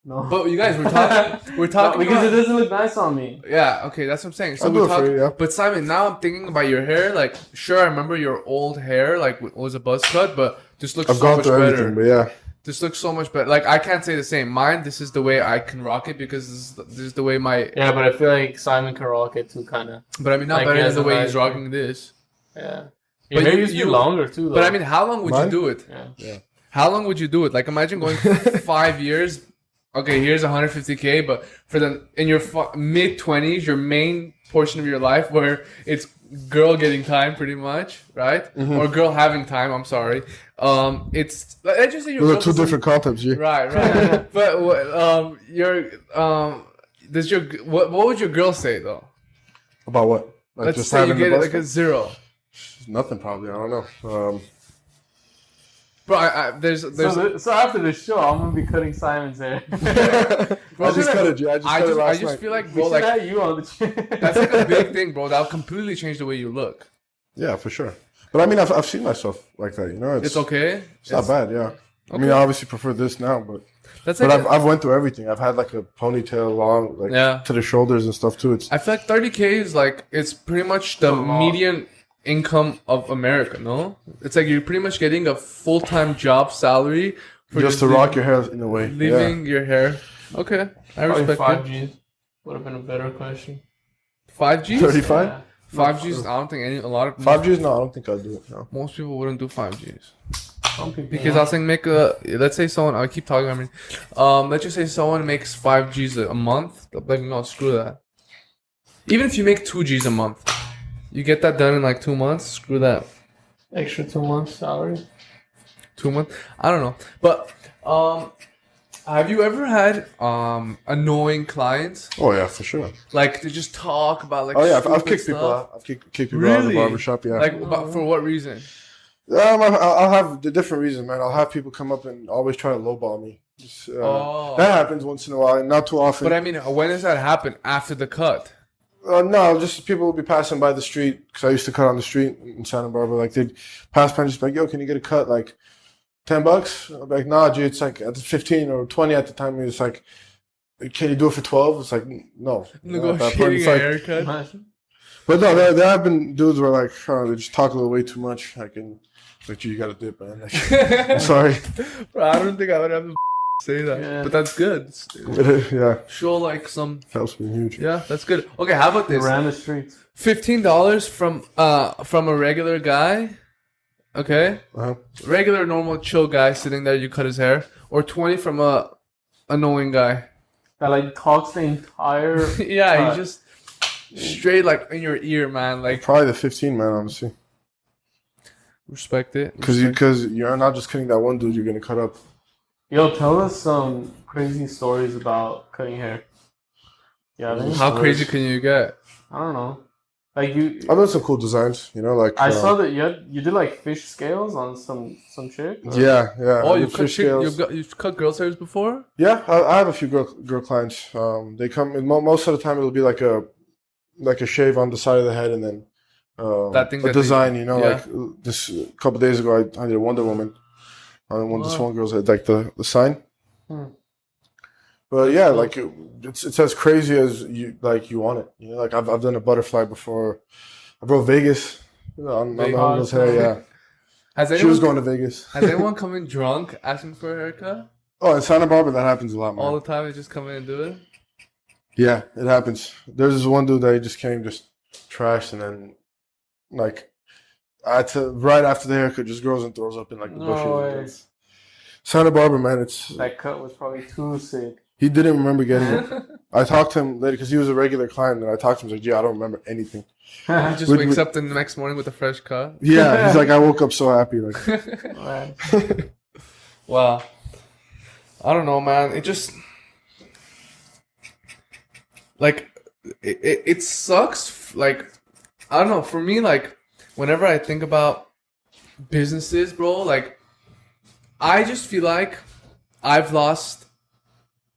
No. But you guys, we're talking No, because about, it doesn't look nice on me. yeah, okay, that's what I'm saying. So I'll do we're it for talking, you, yeah. but Simon, now I'm thinking about your hair. Like, sure, I remember your old hair, like was a buzz cut, but this looks I've so gone much through better. everything, but yeah. This looks so much better. Like, I can't say the same. Mine, this is the way I can rock it because this is the way my. Yeah, but I feel like Simon can rock it too, kind of. But I mean, not Like, better he than has the a way nice he's rocking this. Yeah. But Your hair you- used to be you- longer too, though. But I mean, how long would Mine? you do it? Yeah. How long would you do it? Like, imagine going 5 years. Okay, here's 150K, but for in your mid 20s, your main portion of your life where it's girl getting time, pretty much, right? Mm-hmm. Or girl having time. I'm sorry. It's let's just say your Those girl are two doesn't- different concepts, yeah. Right. But does your what would your girl say though? About what? Like Let's just say you having the get it buzz like a cut? zero. Nothing probably. I don't know. Bro, there's So after the show, I'm gonna be cutting Simon's hair. I just cut it. I just cut it last I just night. feel like We bro, should like have you on the chair. that's like a big thing, bro. That'll completely change the way you look. Yeah, for sure. But I mean, I've seen myself like that. You know, It's okay. It's not bad. Yeah. I mean, I obviously prefer this now, but That's but like I've went through everything. I've had like a ponytail long, like Yeah. to the shoulders and stuff too. It's I feel like 30K is like it's pretty much the median income of America. No, it's like you're pretty much getting a full-time job salary for just to rock your hair in a way. leaving your hair. Okay, I Probably respect 5 it. Gs would have been a better question. 5Gs. Yeah. 35. Yeah. 5Gs. I don't think a lot of 5Gs? No, I don't think I'd do it. No. most people wouldn't do 5Gs. Some people Because I was saying, let's say someone, I keep talking, I mean, let's just say someone makes 5Gs a month. Like, no, screw that. Even if you make 2Gs a month, you get that done in like 2 months, screw that. extra 2 months salary. 2 months? I don't know. But, have you ever had, annoying clients? Oh yeah, for sure. Like, they just talk about, like, Oh yeah, I've stupid kicked people stuff? out. I've kicked people out of the Really? barbershop. Yeah. Like, but for what reason? I'll have the different reasons, man. I'll have people come up and always try to lowball me. Just, That happens once in a while, and not too often. But I mean, when does that happen? After the cut? No, just people will be passing by the street because I used to cut on the street in Santa Barbara. Like they'd pass by and just be like, "Yo, can you get a cut? Like $10?" I'll be like, "Nah, dude, it's like at 15 or 20 at the time." It's like, "Can you do it for 12?" It's like, no. Negotiating It's a like- haircut? Imagine. But no, there have been dudes where like they just talk a little way too much. Like, like, you got to dip, man. Like, I'm sorry. Bro, I don't think I would have to say that. Yeah. But that's good. Yeah, Show like some. helps me huge. Yeah, that's good. Okay, how about this? Ran the streets. $15 from a regular guy. Okay, Uh-huh. regular, normal, chill guy sitting there. You cut his hair, or 20 from a annoying guy. That like talks the entire. Yeah, Right. he just straight like in your ear, man. Like Probably the 15, man, honestly. respect it. Because you're not just cutting that one dude, you're going to cut up. Yo, tell us some crazy stories about cutting hair. Yeah, How crazy can you get? I don't know. Like you, I've done some cool designs, you know, like I saw that you did like fish scales on some chick. or- Yeah. Oh, I you've do cut fish scales. you've cut girls' hairs before? Yeah, I have a few girl clients. They come in most of the time. It'll be like a shave on the side of the head, and then That thing a that design. You know, yeah. like this a couple days ago, I did a Wonder Woman on this one girl's head, like the sign. Hmm. But yeah, like it's as crazy as you want it. You know, like I've done a butterfly before. I brought Vegas on the Vegas. girl's hair. Yeah, Has she anyone was going to Vegas. has anyone come in drunk asking for a haircut? Oh, in Santa Barbara, that happens a lot, man. All the time they just come in and do it? Yeah, it happens. There's this one dude that he just came, just trashed, and then like I had to right after the haircut, just grows and throws up in like the No bushes. way. It's- Santa Barbara, man, it's That cut was probably too sick. he didn't remember getting it. I talked to him later because he was a regular client, and I talked to him. He's like, "Gee, I don't remember anything." He just Would- wakes would- up the next morning with a fresh cut. Yeah, he's like, "I woke up so happy." Like, Wow. I don't know, man. It just like it sucks. Like I don't know. For me, like whenever I think about businesses, bro, like I just feel like I've lost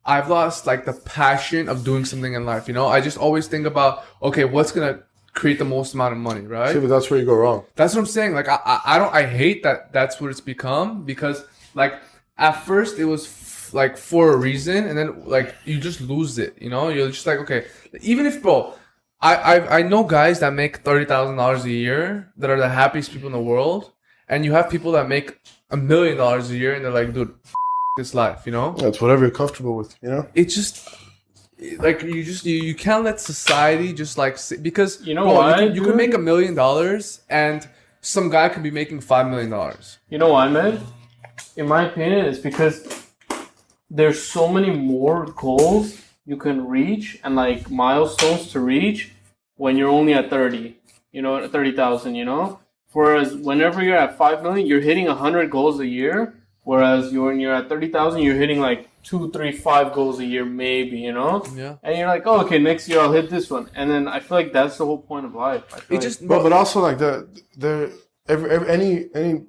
like the passion of doing something in life. You know, I just always think about okay, what's gonna create the most amount of money, right? see, but that's where you go wrong. That's what I'm saying. Like I hate that that's what it's become because like at first it was like for a reason and then like you just lose it, you know? You're just like, okay, even if bro, I know guys that make $30,000 a year that are the happiest people in the world, and you have people that make $1 million a year and they're like, dude, this life, you know? It's whatever you're comfortable with, you know. It just like you can't let society just like because You know bro, why, you can dude? make $1 million and some guy could be making $5 million. You know why, man? In my opinion, it's because there's so many more goals you can reach and like milestones to reach when you're only at 30, you know, at 30,000, you know? Whereas whenever you're at 5 million, you're hitting 100 goals a year. Whereas when you're at 30,000, you're hitting like 2, 3, 5 goals a year, maybe, you know? Yeah. And you're like, oh, okay, next year I'll hit this one. And then I feel like that's the whole point of life. I feel It just But also like any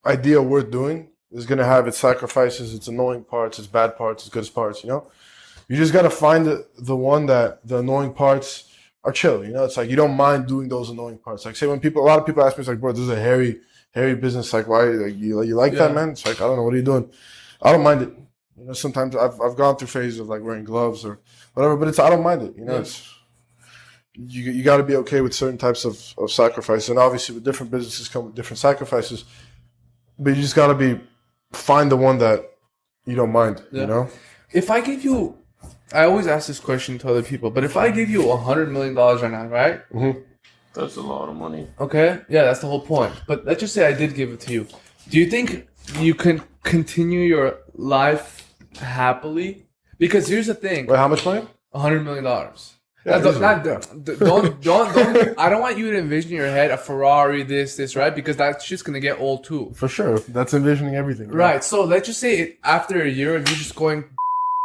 idea worth doing is gonna have its sacrifices, its annoying parts, its bad parts, its good parts. You know, you just gotta find the one that the annoying parts are chill. You know, it's like you don't mind doing those annoying parts. Like say when a lot of people ask me, it's like, bro, this is a hairy business. Like why you like that, man? It's like I don't know, what are you doing? I don't mind it. You know, sometimes I've gone through phases of like wearing gloves or whatever, but I don't mind it. You know, it's you got to be okay with certain types of sacrifice, and obviously with different businesses come with different sacrifices. But you just got to find the one that you don't mind. Yeah. You know, if I give you, I always ask this question to other people, but if I give you $100 million right now, right? Mm-hmm. That's a lot of money. Okay, yeah, that's the whole point. But let's just say I did give it to you. Do you think you can continue your life happily? Because here's the thing: Wait, how much money? $100 million. Yeah, Don't. I don't want you to envision in your head a Ferrari, this, right? Because that's just gonna get old too. For sure, that's envisioning everything. Right. So let's just say after a year of you just going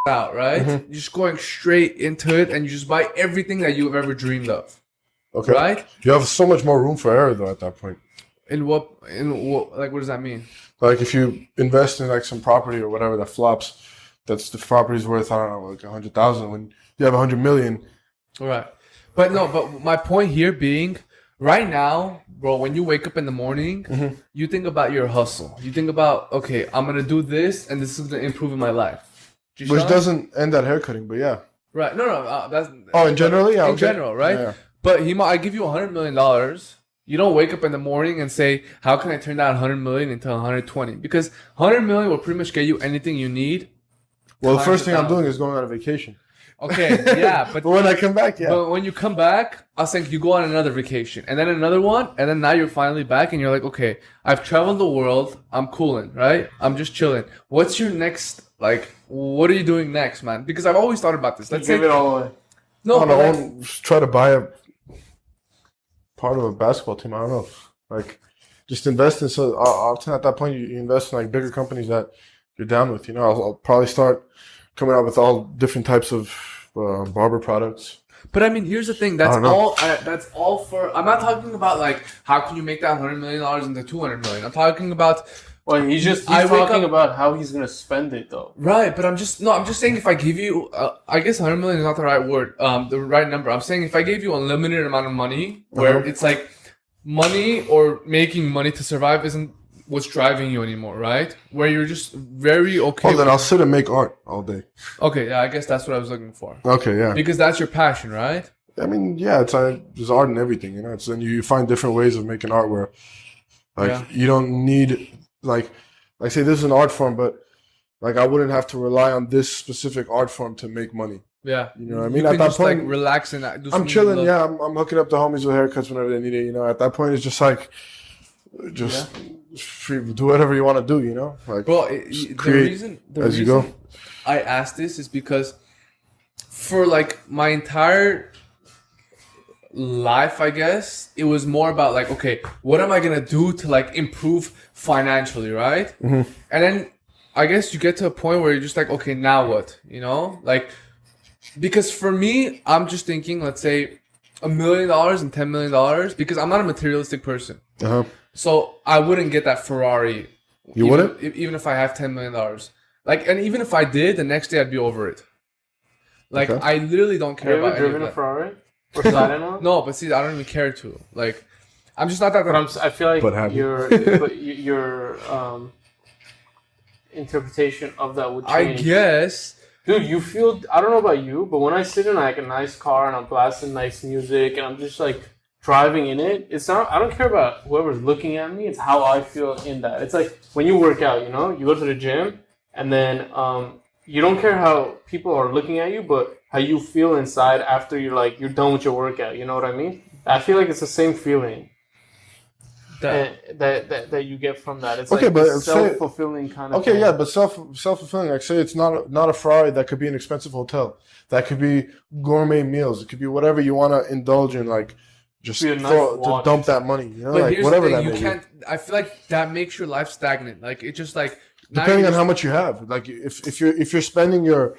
out, right? Mm-hmm. You're just going straight into it, and you just buy everything that you've ever dreamed of. Okay. Right. You have so much more room for error though at that point. In what? Like, what does that mean? Like if you invest in like some property or whatever that flops, that's the property's worth, I don't know, like 100,000. When you have 100 million. All right. But my point here being, right now, bro, when you wake up in the morning, Mm-hmm. you think about your hustle. You think about, okay, I'm gonna do this, and this is gonna improve in my life. Which doesn't end at haircutting, but yeah. Right. No, that's. Oh, in general, yeah. In okay. general, right? Yeah. But I give you $100 million. You don't wake up in the morning and say, how can I turn that 100 million into 120? Because 100 million will pretty much get you anything you need. Well, the first thing I'm 100,000. doing is going on a vacation. Okay, yeah, But when I come back, yeah. But when you come back, I was saying you go on another vacation, and then another one, and then now you're finally back, and you're like, okay, I've traveled the world, I'm cooling, right? I'm just chilling. What's your next, like, what are you doing next, man? Because I've always thought about this. Let's Give say, it all away. No, on but our like, own, try to buy a part of a basketball team. I don't know, like just invest in. So at that point, you invest in like bigger companies that you're down with. You know, I'll probably start coming out with all different types of barber products. but I mean, here's the thing. That's I don't know. all. That's all for. I'm not talking about like how can you make that $100 million into $200 million. I'm talking about. Well, he's talking about how he's gonna spend it though. Right, but I'm just saying if I give you, I guess 100 million is not the right word, the right number. I'm saying if I gave you a limited amount of money, where it's like money or making money to survive isn't what's driving you anymore, right? Where you're just very okay. Oh, then I'll sit and make art all day. Okay, yeah, I guess that's what I was looking for. Okay, yeah. Because that's your passion, right? I mean, yeah, there's art in everything, you know. It's then you find different ways of making art where, like, you don't need like say this is an art form, but like I wouldn't have to rely on this specific art form to make money. Yeah, you know what I mean. You At can that just point, like relax and do I'm chilling. Yeah, I'm hooking up the homies with haircuts whenever they need it. You know, at that point, it's just like, do whatever you want to do. You know, like bro. create The as reason you go. I asked this is because for like my entire life, I guess it was more about like, okay, what am I gonna do to like improve financially, right? Mm-hmm. And then I guess you get to a point where you're just like, okay, now what? You know, like because for me, I'm just thinking, let's say $1 million and $10 million, because I'm not a materialistic person. Uh-huh. So I wouldn't get that Ferrari. You wouldn't? Even if I have $10 million. Like, and even if I did, the next day I'd be over it. Like, Okay. I literally don't care Have you about ever any of driven a that. Ferrari? Or sliding on? No, but see, I don't even care to. Like, I'm just not that. But I feel like But have you? your interpretation of that would I change. guess. Dude, you feel, I don't know about you, but when I sit in like a nice car and I'm blasting nice music and I'm just like driving in it, it's not, I don't care about whoever's looking at me, it's how I feel in that. It's like when you work out, you know, you go to the gym and then you don't care how people are looking at you, but how you feel inside after you're done with your workout, you know what I mean? I feel like it's the same feeling that you get from that. It's Okay, like but a self-fulfilling kind of Okay, thing. yeah, but self-fulfilling. Like, say it's not a Ferrari. That could be an expensive hotel. That could be gourmet meals. It could be whatever you want to indulge in. Like, just Be a nice to watch. dump that money. You know, But like here's whatever the thing, that you may can't. I feel like that makes your life stagnant. Like, it just like. be. Depending on how much you have. Like, if you're spending your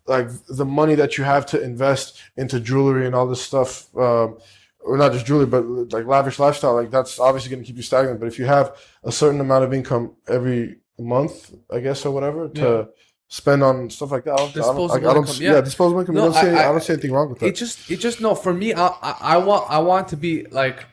like the money that you have to invest into jewelry and all this stuff. Or not just jewelry, but like lavish lifestyle, like that's obviously going to keep you stagnant. But if you have a certain amount of income every month, I guess, or whatever, to spend on stuff like that, Disposable income, yeah, disposable income. No, I don't see anything wrong with that. It just no, for me, I want to be like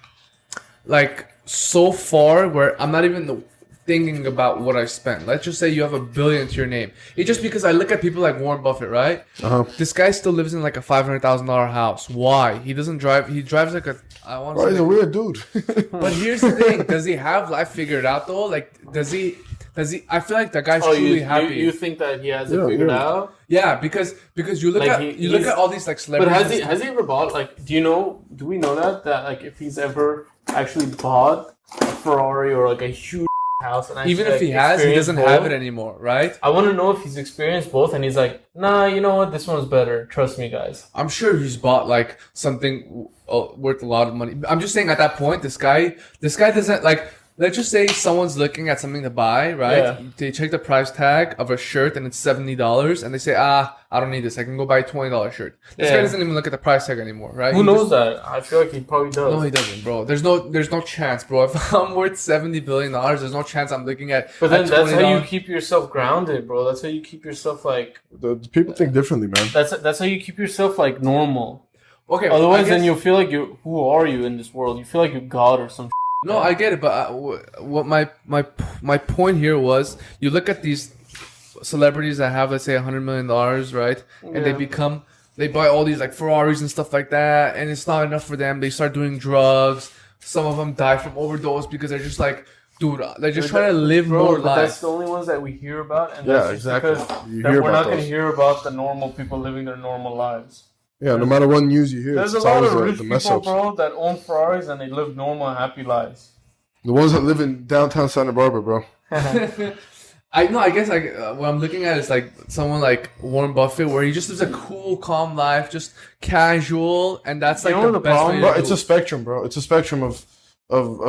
so far where I'm not even thinking about what I spent. Let's just say you have $1 billion to your name. It's just because I look at people like Warren Buffett, right? Uh-huh. This guy still lives in like a $500,000 house. Why? He doesn't drive. He drives like I want to He's say. a weird dude. But here's the thing: does he have life figured out though? Like, does he? I feel like that guy's truly happy. You think that he has it figured out? Yeah, because you look Like at look at all these like But celebrities. has he ever bought, like, do we know that like if he's ever actually bought a Ferrari or like a huge house and actually, Even if like, he has, he experienced doesn't both? have it anymore, right? I want to know if he's experienced both and he's like, nah, you know what, this one's better. Trust me, guys. I'm sure he's bought like something worth a lot of money. I'm just saying at that point, this guy doesn't like. Let's just say someone's looking at something to buy, right? Yeah. They check the price tag of a shirt and it's $70, and they say, I don't need this. I can go buy a $20 shirt. This guy doesn't even look at the price tag anymore, right? Who He knows just- that? I feel like he probably does. No, he doesn't, bro. There's no chance, bro. If I'm worth $70 billion, there's no chance I'm looking at. But then at that's how $20. you keep yourself grounded, bro. That's how you keep yourself like. The people think differently, man. That's how you keep yourself like normal. Okay. Otherwise, I then guess- you'll feel like you. Who are you in this world? You feel like you're God or some. No, I get it, but what my point here was, you look at these celebrities that have, let's say, $100 million, right? And they buy all these like Ferraris and stuff like that, and it's not enough for them. They start doing drugs. Some of them die from overdose because they're just like, dude, they're just trying to live more But life. that's the only ones that we hear about, and Yeah, that's just exactly. because You that hear we're about not going to those. hear about the normal people living their normal lives. Yeah, no matter what news you hear, There's it's a lot always of rich the mess people, ups. bro, that own Ferraris and they live normal, happy lives. The ones that live in downtown Santa Barbara, bro. I know. I guess like what I'm looking at is like someone like Warren Buffett, where he just lives a cool, calm life, just casual, and that's like the best way to Bro, do it's a it. spectrum, bro. It's a spectrum of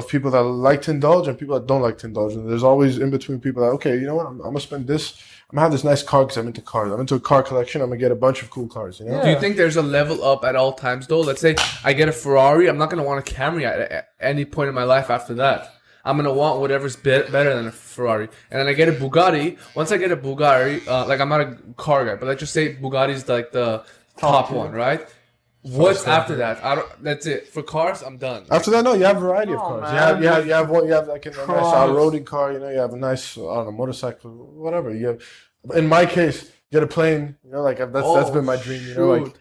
people that like to indulge and people that don't like to indulge. And there's always in between people that, okay, you know what? I'm gonna spend this. I'm gonna have this nice car because I'm into cars. I'm into a car collection. I'm gonna get a bunch of cool cars. You know? Do you think there's a level up at all times though? Let's say I get a Ferrari, I'm not gonna want a Camry at any point in my life after that. I'm gonna want whatever's better than a Ferrari, and then I get a Bugatti. Once I get a Bugatti, like I'm not a car guy, but let's just say Bugatti's like the top one, right? What's after that? I don't. That's it for cars. I'm done. After that, no, you have a variety of Oh, cars. man. You have one. You have like a nice Cars. out-roading car. You know, you have a nice I don't know, motorcycle, whatever. You have. In my case, get a plane. You know, like that's been my dream. You know, like shoot.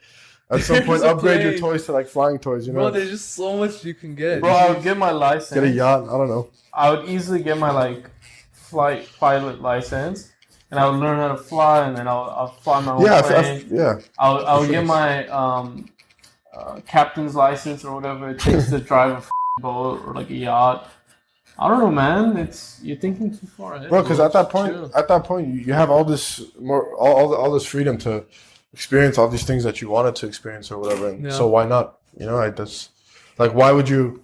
at some point There's a upgrade your plane. toys to like flying toys. You know, Bro, there's just so much you can get. Bro, I would get my license. get a yacht. I don't know. I would easily get my like flight pilot license, and I would learn how to fly, and then I'll fly my own Yeah, plane. yeah. I would sure. get my captain's license or whatever it takes to drive a boat or like a yacht. I don't know, man. You're thinking too far ahead. Bro, because at that Chill. point, you have all this all this freedom to experience all these things that you wanted to experience or whatever. And Yeah. so why not? You know, like that's like why would you,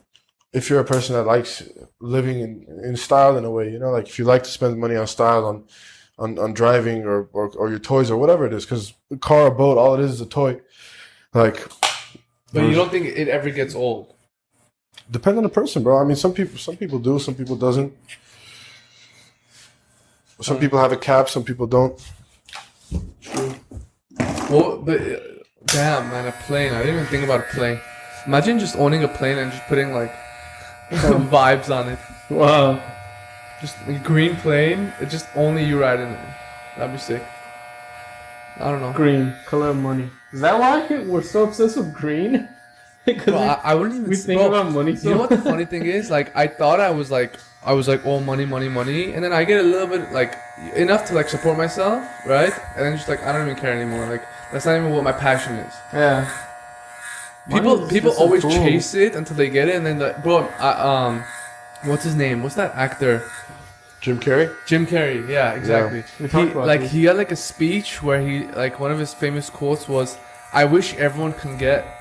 if you're a person that likes living in style in a way, you know, like if you like to spend money on style on driving or your toys or whatever it is, because a car or boat, all it is a toy. Like, But you don't think it ever gets old? depends on the person, bro. I mean, some people do, some people doesn't. Some people have a cap, some people don't. Well, but damn, man, a plane. I didn't even think about a plane. Imagine just owning a plane and just putting like some vibes on it. Wow. Just a green plane. It's just only you riding it. That'd be sick. I don't know. Green, color of money. Is that why we're so obsessed with green? Because Bro, I wouldn't even. we think bro, about money so You know what the funny thing is? Like, I thought I was like, oh, money, money, money, and then I get a little bit like enough to like support myself, right? And then just like I don't even care anymore. Like that's not even what my passion is. Yeah. Money is People just a always tool. chase it until they get it, and then like, bro, what's his name? What's that actor? Jim Carrey? Jim Carrey. Yeah, exactly. We talked about this. He had like a speech where he like one of his famous quotes was, "I wish everyone can get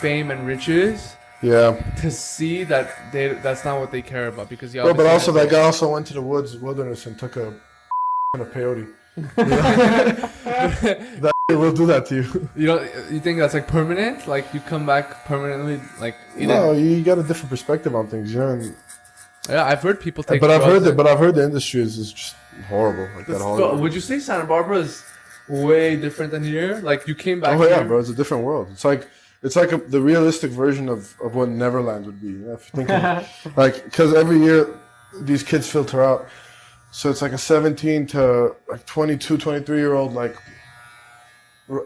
fame and riches Yeah. to see that that's not what they care about because Bro, but also that guy also went to the wilderness and took a peyote. That will do that to you. you think that's like permanent? Like you come back permanently? Like No, you got a different perspective on things, you know. And, yeah, I've heard people take. but I've drugs heard the industry is just horrible. Like that Bro, Hollywood. would you say Santa Barbara is way different than here? Like you came back. Oh yeah, here, bro, it's a different world. It's like the realistic version of what Neverland would be. You know, if you think like because every year these kids filter out, so it's like a 17 to like 22, 23-year-old like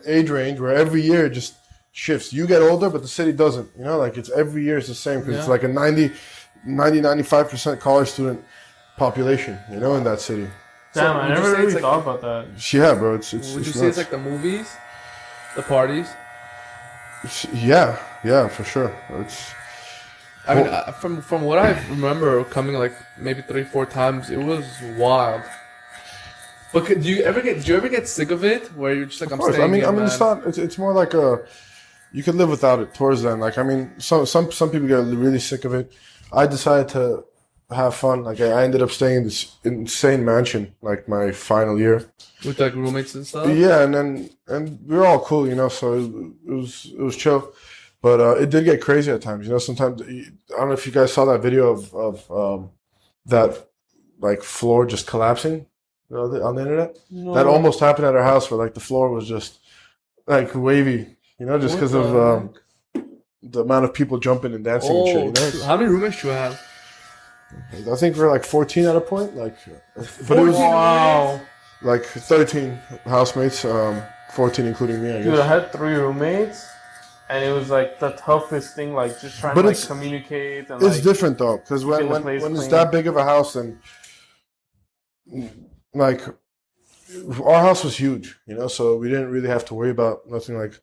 age range where every year it just shifts. You get older, but the city doesn't. You know, like it's every year it's the same because it's like a 95% college student population. You know, in that city. Damn, I would you never say really it's like- thought about that. Yeah, bro, it's Would you it's say it's nuts. like the movies, the parties? Yeah, for sure. It's I mean, from what I remember, coming like maybe 3-4 times, it was wild. But did you ever get sick of it? Where you're just like, I'm of course. staying here, man. It's not. It's more like you could live without it. Towards then, like I mean, some people get really sick of it. I decided to have fun. Like I ended up staying in this insane mansion like my final year. With like roommates and stuff. Yeah, and we were all cool, you know. So it was chill, but it did get crazy at times. You know, sometimes I don't know if you guys saw that video of that like floor just collapsing, you know, on the internet. No. That almost happened at our house, where like the floor was just like wavy, you know, just What because the of the amount of people jumping and dancing and shit. You know? How many roommates do you have? I think we were like 14 at a point, like, but it was Wow. like 13 housemates, 14 including me, I guess. Dude, I had 3 roommates, and it was like the toughest thing, like just trying But to like it's- communicate and It's like different though, because when keeping the when, place when it's clean. that big of a house, then like our house was huge, you know, so we didn't really have to worry about nothing like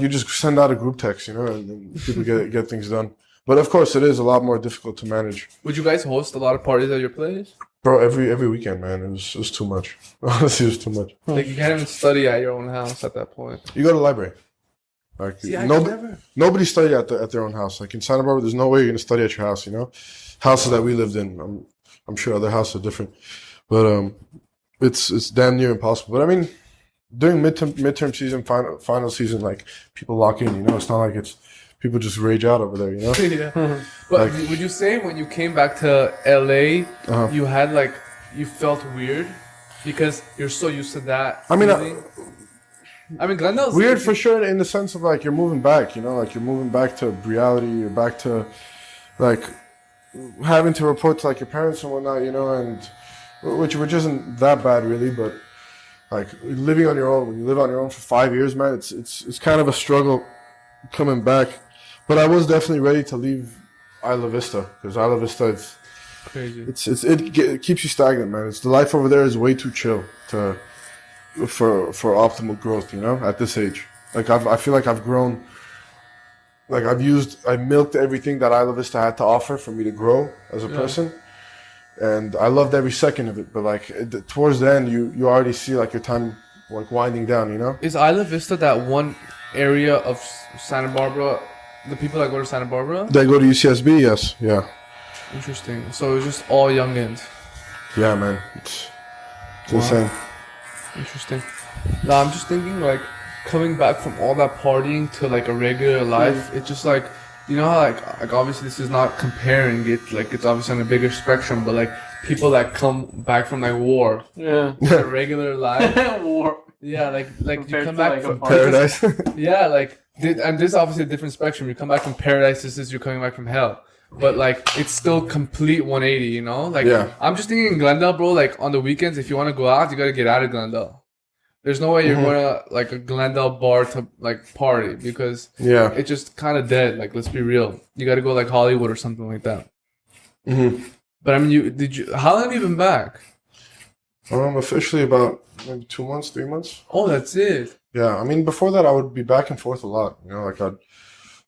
you just send out a group text, you know, and then people get things done. But of course, it is a lot more difficult to manage. Would you guys host a lot of parties at your place? Bro, every weekend, man, it was too much. Honestly, it was too much. Like you can't even study at your own house at that point. You go to the library. Like See, I never. nobody studied at their own house. Like in Santa Barbara, there's no way you're gonna study at your house. You know, houses that we lived in, I'm sure other houses are different, but it's damn near impossible. But I mean, during midterm season, final season, like people lock in. You know, it's not like it's people just rage out over there. You know. Yeah. But would you say when you came back to LA, you had like you felt weird because you're so used to that? I mean, Glendale's weird for sure in the sense of like you're moving back. You know, like you're moving back to reality. You're back to like having to report to like your parents and whatnot. You know, and which isn't that bad really, but like living on your own. When you live on your own for 5 years, man, it's kind of a struggle coming back. But I was definitely ready to leave Isla Vista because Isla Vista is crazy. It keeps you stagnant, man. The life over there is way too chill for optimal growth. You know, at this age, like I feel like I've grown. Like I milked everything that Isla Vista had to offer for me to grow as a person, and I loved every second of it. But like towards the end, you already see like your time like winding down. You know, is Isla Vista that one area of Santa Barbara? The people that go to Santa Barbara? They go to UCSB, yes. Yeah. Interesting. So it's just all youngins. Yeah, man. It's insane. Interesting. No, I'm just thinking like coming back from all that partying to like a regular life, it's just like you know how like obviously this is not comparing it, like it's obviously on a bigger spectrum, but like people that come back from like war. Yeah. To regular life. War. Yeah, like Compared you come to, back like, from Paradise. yeah, like and this is obviously a different spectrum. You come back from paradise, this is you're coming back from hell. But like it's still complete 180, you know? Like I'm just thinking in Glendale, bro, like on the weekends if you want to go out, you gotta get out of Glendale. There's no way you're going to like a Glendale bar to like party because it's just kinda dead, like let's be real. You gotta go like Hollywood or something like that. But I mean how long have you been back? Officially about maybe 2 months, 3 months. Oh, that's it. Yeah, I mean, before that, I would be back and forth a lot. You know, like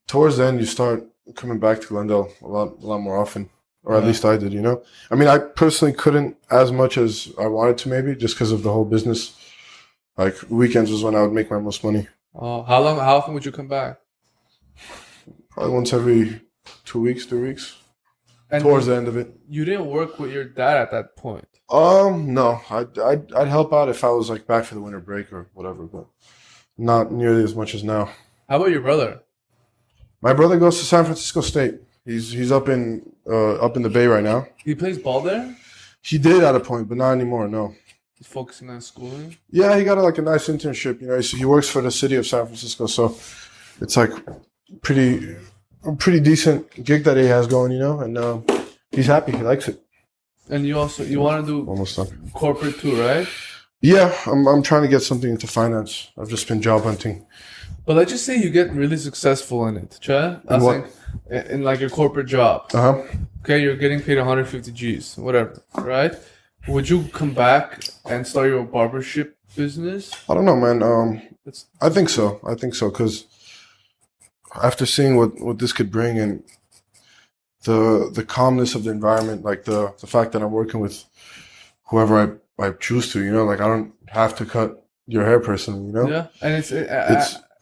towards the end, you start coming back to Glendale a lot more often, or at least I did. You know, I mean, I personally couldn't as much as I wanted to, maybe just because of the whole business. Like weekends was when I would make my most money. Oh, how often would you come back? Probably once every 2 weeks, 3 weeks. And towards the end of it. You didn't work with your dad at that point. No, I'd help out if I was like back for the winter break or whatever, but not nearly as much as now. How about your brother? My brother goes to San Francisco State. He's up in the Bay right now. He plays ball there? He did at a point, but not anymore. No. He's focusing on schooling. Yeah, he got a nice internship. You know, he works for the city of San Francisco, so it's like a pretty decent gig that he has going. You know, and he's happy. He likes it. And you want to do almost done. Corporate too, right? Yeah, I'm trying to get something into finance. I've just been job hunting. But let's just say you get really successful in it, Chad. I think in like your corporate job. Okay, you're getting paid 150 G's, whatever, right? Would you come back and start your barbership business? I don't know, man. I think so. Because after seeing what this could bring and the calmness of the environment, like the fact that I'm working with whoever I choose to, you know, like I don't have to cut your hair personally, you know? Yeah, and it's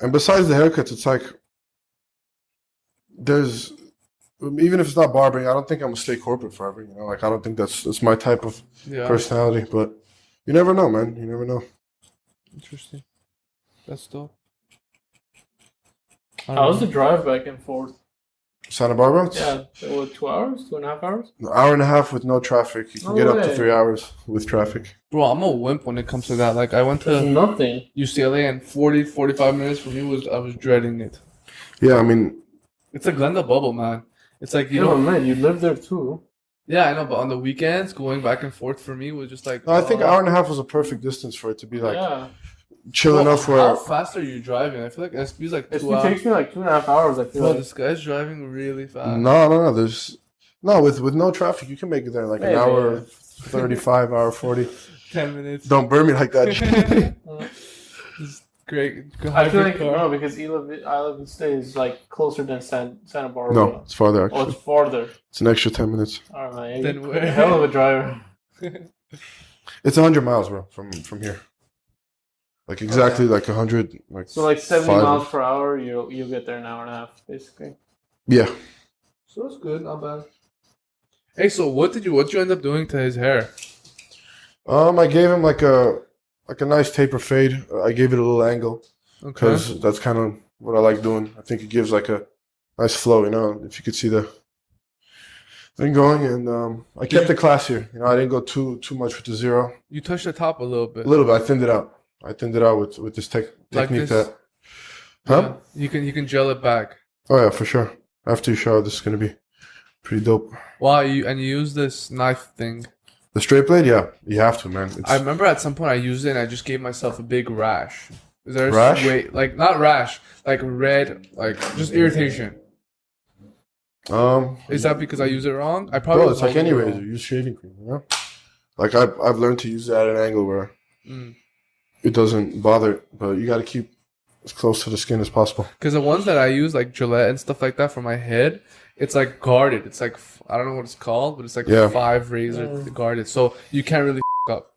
and besides the haircuts, it's like there's even if it's not barbering, I don't think I'm gonna stay corporate forever, you know? Like I don't think that's my type of personality, but you never know, man. You never know. Interesting. That's dope. How was the drive back and forth? Santa Barbara? Yeah, it was 2 hours, 2.5 hours? An hour and a half with no traffic. You can get up to 3 hours with traffic. Bro, I'm a wimp when it comes to that. Like I went to nothing. UCLA and 45 minutes for me I was dreading it. Yeah, I mean, it's a Glendale bubble, man. It's like you know, man, you live there too. Yeah, I know, but on the weekends, going back and forth for me was just like. No, I think an hour and a half was a perfect distance for it to be like chill enough where. How fast are you driving? I feel like SB's like 2 hours. It takes me like 2.5 hours. I feel like this guy's driving really fast. No. With no traffic, you can make it there like an hour 35, hour 40. 10 minutes. Don't burn me like that. great. I feel hybrid like car. no, because Isla Vista is like closer than Santa Barbara. No, it's farther Oh, actually. it's farther. It's an extra 10 minutes. All right, Then you're where? a hell of a driver. It's 100 miles, bro, from here. Like exactly like 100. Like So like 70 5. miles per hour, you'll get there in an hour and a half, basically. Yeah. So that's good, not bad. Hey, so what you end up doing to his hair? I gave him like a nice taper fade. I gave it a little angle Okay. because that's kind of what I like doing. I think it gives like a nice flow, you know. If you could see the thing going, and I kept it classier. You know, I didn't go too much with the zero. You touched the top a little bit. A little bit. I thinned it out. with this Like technique this? that. Huh? Yeah, you can gel it back. Oh yeah, for sure. After you shower, this is gonna be pretty dope. Wow, you use this knife thing. The straight blade, yeah, you have to, man. I remember at some point I used it and I just gave myself a big rash. Is there Rash? Wait, like not rash, like red, like just irritation. Is that because I use it wrong? I probably. Bro, it's like holding any it razor. wrong. Use shaving cream, you know. Like I've learned to use it at an angle where Mm. it doesn't bother it, but you got to keep as close to the skin as possible. Because the ones that I use, like Gillette and stuff like that for my head, it's like guarded. It's like, I don't know what it's called, but it's like Yeah. 5 razors guarded. So you can't really up.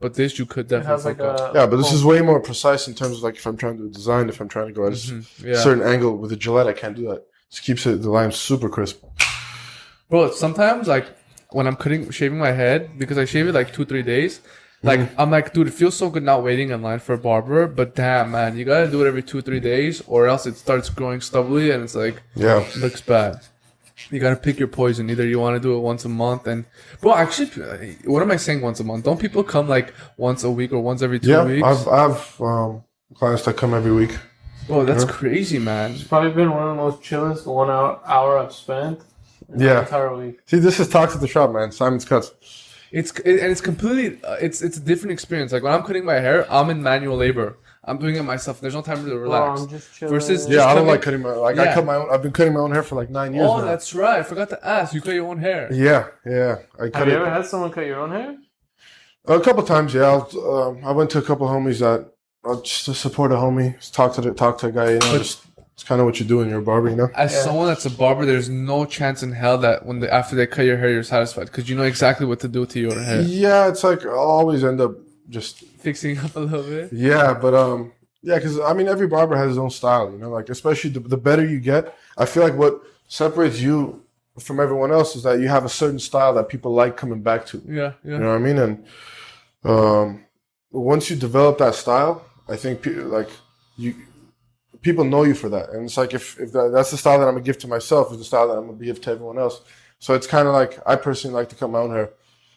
But this you could It definitely has like up. a Yeah, but this is way more precise in terms of like if I'm trying to do a design, if I'm trying to go at a Yeah. certain angle with a Gillette, I can't do that. Just keeps the line super crisp. Bro, sometimes like when I'm shaving my head, because I shave it like 2-3 days, like I'm like, dude, it feels so good not waiting in line for a barber, but damn, man, you gotta do it every 2-3 days or else it starts growing stubbly and it's like, Yeah. it looks bad. You gotta pick your poison. Either you want to do it once a month, and bro, actually, what am I saying? Once a month? Don't people come like once a week or once every 2 Yeah, weeks? I've clients that come every week. Bro, that's crazy, man. It's probably been one of the most chillest hour I've spent in the Yeah. entire week. See, this is Talks at the Shop, man. Simon's Cuts. It's completely it's a different experience. Like when I'm cutting my hair, I'm in manual labor. I'm doing it myself. There's no time to relax. I'm just chilling. Versus Yeah, I don't cutting- like cutting my I Yeah. cut my own. I've been cutting my own hair for like 9 years Oh, now. that's right. I forgot to ask. You cut your own hair. Yeah. I Have cut you it ever had someone cut your own hair? a couple times. Yeah, I went to a couple homies that just to support a homie, just talk to a guy. You know, just it's kind of what you do when you're a barber. You know. As Yeah. someone that's a barber, there's no chance in hell that after they cut your hair, you're satisfied because you know exactly what to do to your hair. Yeah, it's like I'll always end up just Fixing up a little bit. yeah, but yeah, because I mean every barber has his own style. You know, like especially the better you get, I feel like what separates you from everyone else is that you have a certain style that people like coming back to. Yeah. You know what I mean? And once you develop that style, I think people know you for that. And it's like if that's the style that I'm gonna give to myself, is the style that I'm gonna give to everyone else. So it's kind of like I personally like to cut my own hair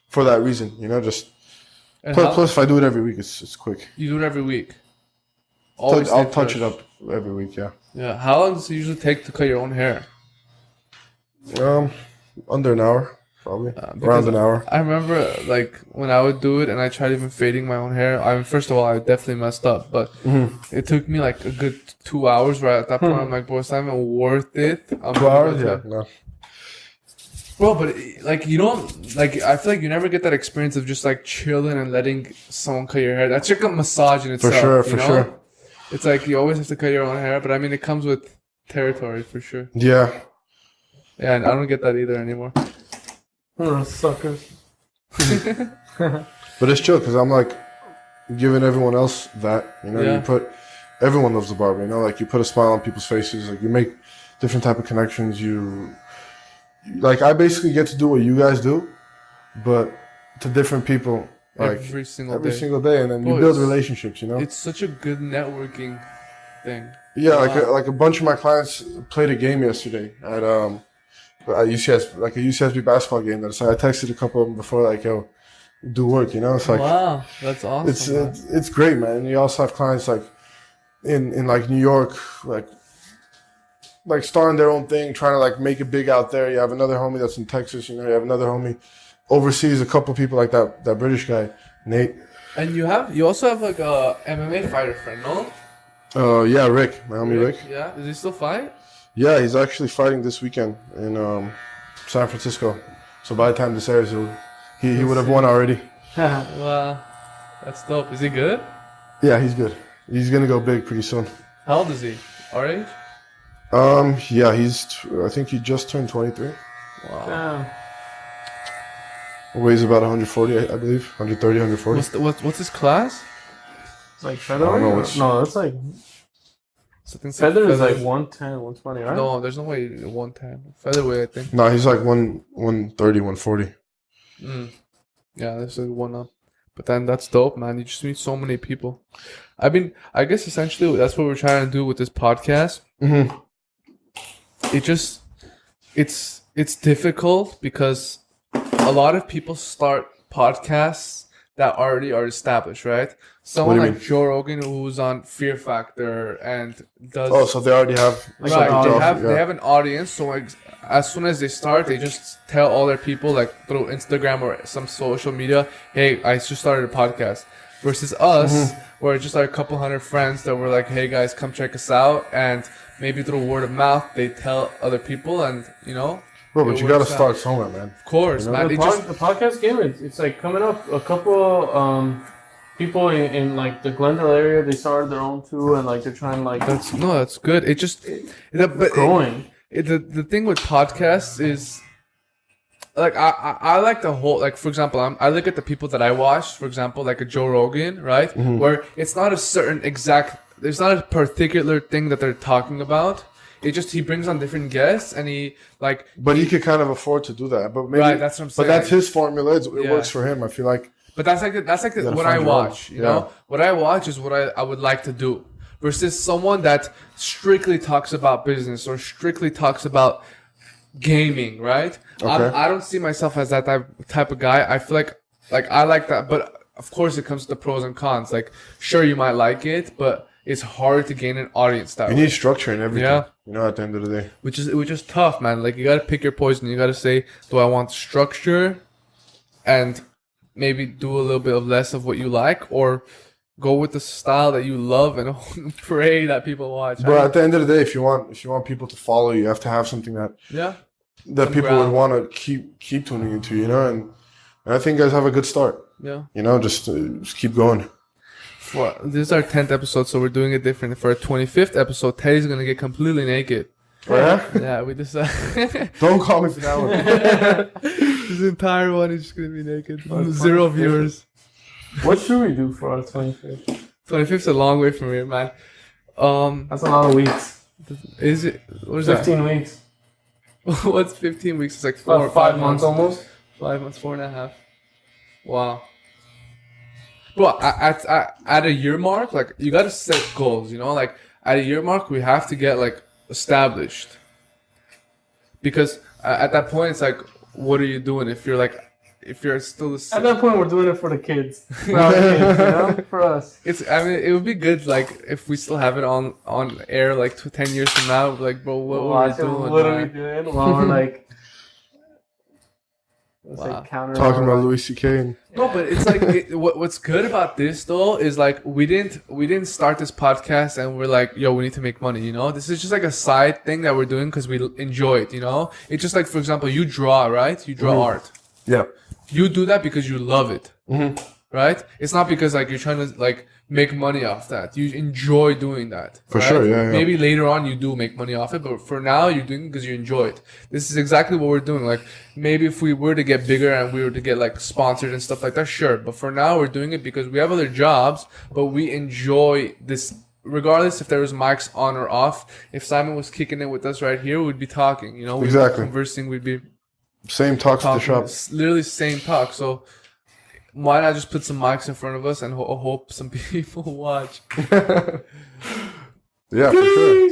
for that reason. You know, just And plus if I do it every week, it's quick. you do it every week. I'll stay touch fresh. it up every week. Yeah. Yeah. How long does it usually take to cut your own hair? Under an hour, probably because around an hour. I remember like when I would do it and I tried even fading my own hair. I mean, first of all, I definitely messed up, but it took me like a good 2 hours. Right at that point, I'm like, bro, it's not even worth it. 2 hours, yeah. No. Bro, but like you don't like. I feel like you never get that experience of just like chilling and letting someone cut your hair. That's like a massage in itself. sure, you for know? sure. It's like you always have to cut your own hair, but I mean, it comes with territory for sure. Yeah. Yeah, and I don't get that either anymore. Suckers. But it's chill because I'm like giving everyone else that. You know, Yeah. everyone loves the barber. You know, like you put a smile on people's faces. Like you make different type of connections. Like I basically get to do what you guys do, but to different people. Like Every single every day. single day, and then you Bro, build it's- relationships. You know. It's such a good networking thing. Yeah, Wow. like a bunch of my clients played a game yesterday at UCS, like a UCSB basketball game. So I texted a couple of them before, like, yo, do work, you know? It's like Wow, that's awesome. it's great, man. And you also have clients like in like New York, like starting their own thing, trying to like make it big out there. You have another homie that's in Texas, you know. You have another homie overseas. A couple people like that British guy, Nate. And you also have like a MMA fighter friend, no? Yeah, Rick, my homie Rick. Yeah, does he still fight? Yeah, he's actually fighting this weekend in San Francisco. So by the time this airs, he would have won already. Wow, that's dope. Is he good? Yeah, he's good. He's gonna go big pretty soon. How old is he? Our age? Yeah, I think he just turned 23. Wow. Damn. Weighs about 140, I believe. 130, 140. What's his class? It's like featherweight? know, it's- No, that's like Something feather is like 110, 120, right? No, there's no way 110. Featherweight, I think. No, he's like 130, 140. Yeah, that's like one up. But then that's dope, man. You just meet so many people. I mean, I guess essentially that's what we're trying to do with this podcast. Mm-hmm. It's difficult because a lot of people start podcasts that already are established, right? Someone What do you like Joe Rogan who's on Fear Factor and does Oh, so they already have right. something to They have an audience, so like as soon as they start, they just tell all their people like through Instagram or some social media, "Hey, I just started a podcast." Versus us, where it's just like a couple hundred friends that were like, "Hey guys, come check us out," and maybe through word of mouth, they tell other people, and you know. Bro, but it you gotta works out. start somewhere, man. Of course, You know? man. The, It just the podcast game, it's like coming up. A couple people in like the Glendale area, they started their own too, and like they're trying like that's good. It just but growing. the thing with podcasts is like I like the whole, like for example I look at the people that I watch, for example like a Joe Rogan, right, where it's not a certain exact, there's not a particular thing that they're talking about. It just, he brings on different guests and he like, But he could kind of afford to do that. But maybe, right, that's what I'm saying. But that's his formula. It Yeah. works for him. I feel like. But that's like gotta what I find your own. watch. You know, what I watch is what I would like to do. Versus someone that strictly talks about business or strictly talks about gaming, right? Okay. I don't see myself as that type of guy. I feel like I like that, but of course it comes to the pros and cons. Like, sure, you might like it, but it's hard to gain an audience that You way. need structure in everything. Yeah. You know, at the end of the day. Which is tough, man. Like, you gotta pick your poison. You gotta say, do I want structure and maybe do a little bit of less of what you like, or go with the style that you love and pray that people watch. But at the end of the day, if you want people to follow you, you have to have something that Yeah. people ground. would want to keep tuning into. You know, and I think you guys have a good start. Yeah. You know, just keep going. Well, this is our 10th episode, so we're doing it different. For our 25th episode, Teddy's gonna get completely naked. Oh, yeah? Yeah, we decided. Don't call me for that one. This entire one is just gonna be naked. 0 viewers. What should we do for our 25th? 25th is a long way from here, man. That's a lot of weeks. Is it? What is that? 15 weeks. What's 15 weeks? It's like About 5 months almost. 5 months, 4.5. Wow. Well, at a year mark, like, you gotta set goals, you know? Like, at a year mark, we have to get, like, established. Because at that point, it's like, what are you doing if you're still the same? At that point, we're doing it for the kids. For our kids, you know? For us. I mean, it would be good, like, if we still have it on air, like, 10 years from now, like, bro, what were we doing? What are we man? doing? While we're like, Wow. Talking about Louis C.K. and No, but it's like what's good about this though is like we didn't start this podcast and we're like, yo, we need to make money, you know. This is just like a side thing that we're doing because we enjoy it, you know. It's just like, for example, you draw, right? You draw art. yeah. You do that because you love it, right? It's not because like you're trying to like make money off that. You enjoy doing that. For right? sure, yeah. Maybe later on you do make money off it, but for now you're doing it because you enjoy it. This is exactly what we're doing. Like, maybe if we were to get bigger and we were to get like sponsored and stuff like that, sure. But for now we're doing it because we have other jobs, but we enjoy this. Regardless if there was mics on or off, if Simon was kicking it with us right here, we'd be talking. You know, we'd Exactly. be conversing. We'd be Same talks at the talking. shop. It's literally same talk. So why not just put some mics in front of us and hope some people watch? Yeah, for sure.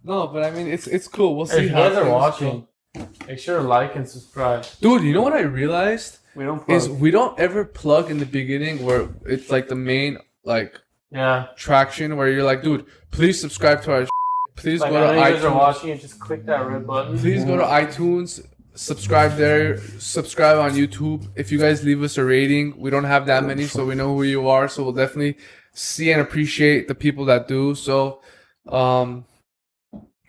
No, but I mean, it's cool. We'll see If you how guys are things watching, go. make sure to like and subscribe. Dude, you know what I realized We don't plug. is we don't ever plug in the beginning where it's like the main like Yeah. traction where you're like, dude, please subscribe to our. Please Like, go I to know you guys are iTunes. watching it, just click that red button. Please go to iTunes, subscribe there, subscribe on YouTube. If you guys leave us a rating, we don't have that many, so we know who you are. So we'll definitely see and appreciate the people that do. So,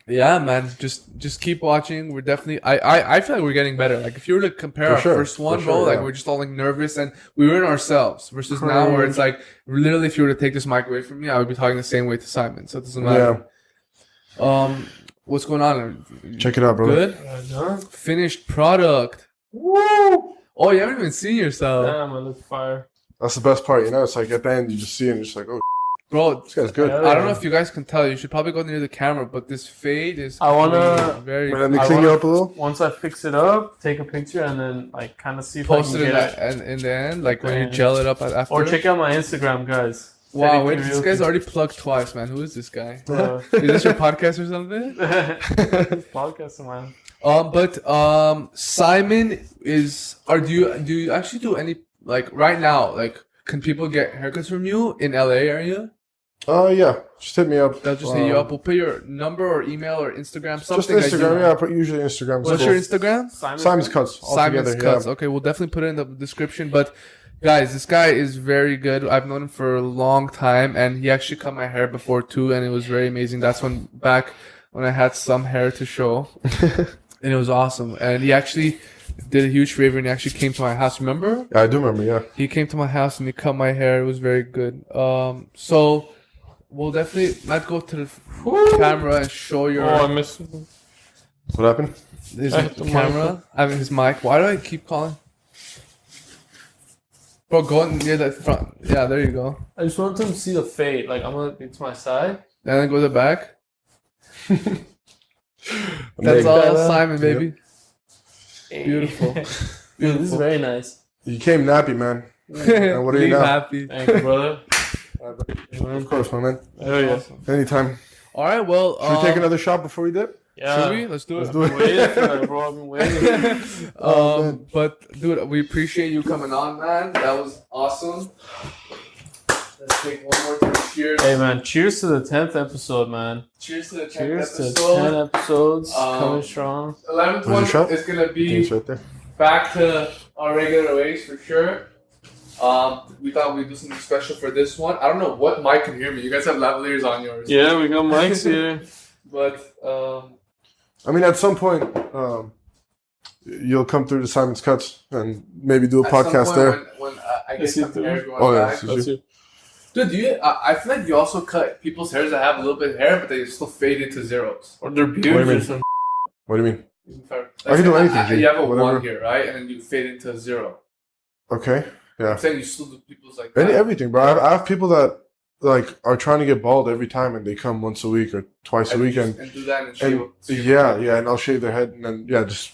Yeah, man. Just keep watching. We're definitely. I feel like we're getting better. Like if you were to compare For our sure, first one, for bro, sure, like yeah. we're just all like nervous and we were in ourselves. Versus now, where it's like literally, if you were to take this mic away from me, I would be talking the same way to Simon. So it doesn't matter. What's going on? Check it out, brother. Good. Finished product. Woo! Oh, you haven't even seen yourself, Damn, I look fire. That's the best part, you know. It's like at the end you just see it and you're just like, oh, bro. this guy's good. Yeah. I don't know if you guys can tell. You should probably go near the camera, but this fade is. I wanna- clean, very. Let me clean you up a little. Once I fix it up, take a picture and then like kind of see if Post I it can in, get it. in the end, like when you Yeah. gel it up after. Or check out my Instagram, guys. Wow, wait, Teddy this guy's already plugged twice, man. Who is this guy? Uh, Is this your podcast or something? podcast, man. But Simon is. Or do you actually do any like right now? Like, can people get haircuts from you in LA area? Yeah. Just hit me up. They'll just hit you up. We'll put your number or email or Instagram. Just Something. Instagram, yeah. I put usually Instagram. What's your Instagram? Simon's Cuts. All Simon's together, Cuts. yeah. Okay, we'll definitely put it in the description. But guys, this guy is very good. I've known him for a long time, and he actually cut my hair before too, and it was very amazing. That's when I had some hair to show, and it was awesome. And he actually did a huge favor, and he actually came to my house. Remember? Yeah, I do remember. Yeah. He came to my house and he cut my hair. It was very good. So we'll definitely not go to the camera and show your. Oh, I missed. What happened? His the camera. I mean his mic. Why do I keep calling? Bro, go near the front. Yeah, there you go. I just want them to see the fade. Like I'm gonna be to my side. And then go to the back. That's Make all, that, Simon, yeah. baby. Beautiful. Dude, this is very nice. You came nappy, man. And what are you Leave now? happy. Thank you, brother. Of course, my man. Oh yeah. Anytime. All right, well. Should we take another shot before we dip? Yeah. Should we? Let's do it. Let's do it. Waiting for that, bro. I've been waiting. But dude, we appreciate you coming on, man. That was awesome. Let's take one more time. Cheers. Hey man, cheers to the 10th episode, man. Cheers to the 10th Cheers to episode. 10 episodes coming Um, strong. 11th Was one it shot? is gonna be It's right there. back to our regular ways for sure. We thought we'd do something special for this one. I don't know what mic can hear me. You guys have lavaliers on yours. Yeah, we got mics here. But I mean, at some point, you'll come through to Simon's Cuts and maybe do a at some podcast point there. When I get Yes, you some do. hair going Oh, yeah, back. so- That's you. Dude, do you? I feel like you also cut people's hairs that have a little bit of hair, but they still fade into zeros. Or their What do you beards or mean? some. What do you mean? Like, I can do anything, G. You have a Whatever. 1 here, right? And then you fade into a 0. Okay. Yeah. I'm saying you still do people's like that. Everything, bro. I have people that like are trying to get bald every time, and they come once a week or twice a And week, you and just- and do that and and shave. yeah, and I'll shave their head, and then just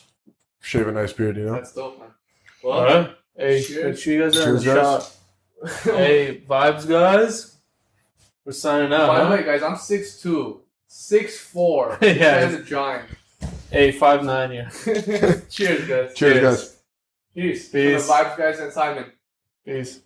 shave a nice beard, you know. That's dope, man. Well, Alright. Hey, Cheers. make sure you guys are in the Cheers, guys. shot. Hey, vibes, guys. We're signing out. by the Huh? way, guys, I'm 6'2", 6'4". Yeah. I'm a giant. Hey, 5'9" here. Cheers, guys. Cheers, guys. Peace. Peace. For the Vibes guys and Simon. Peace.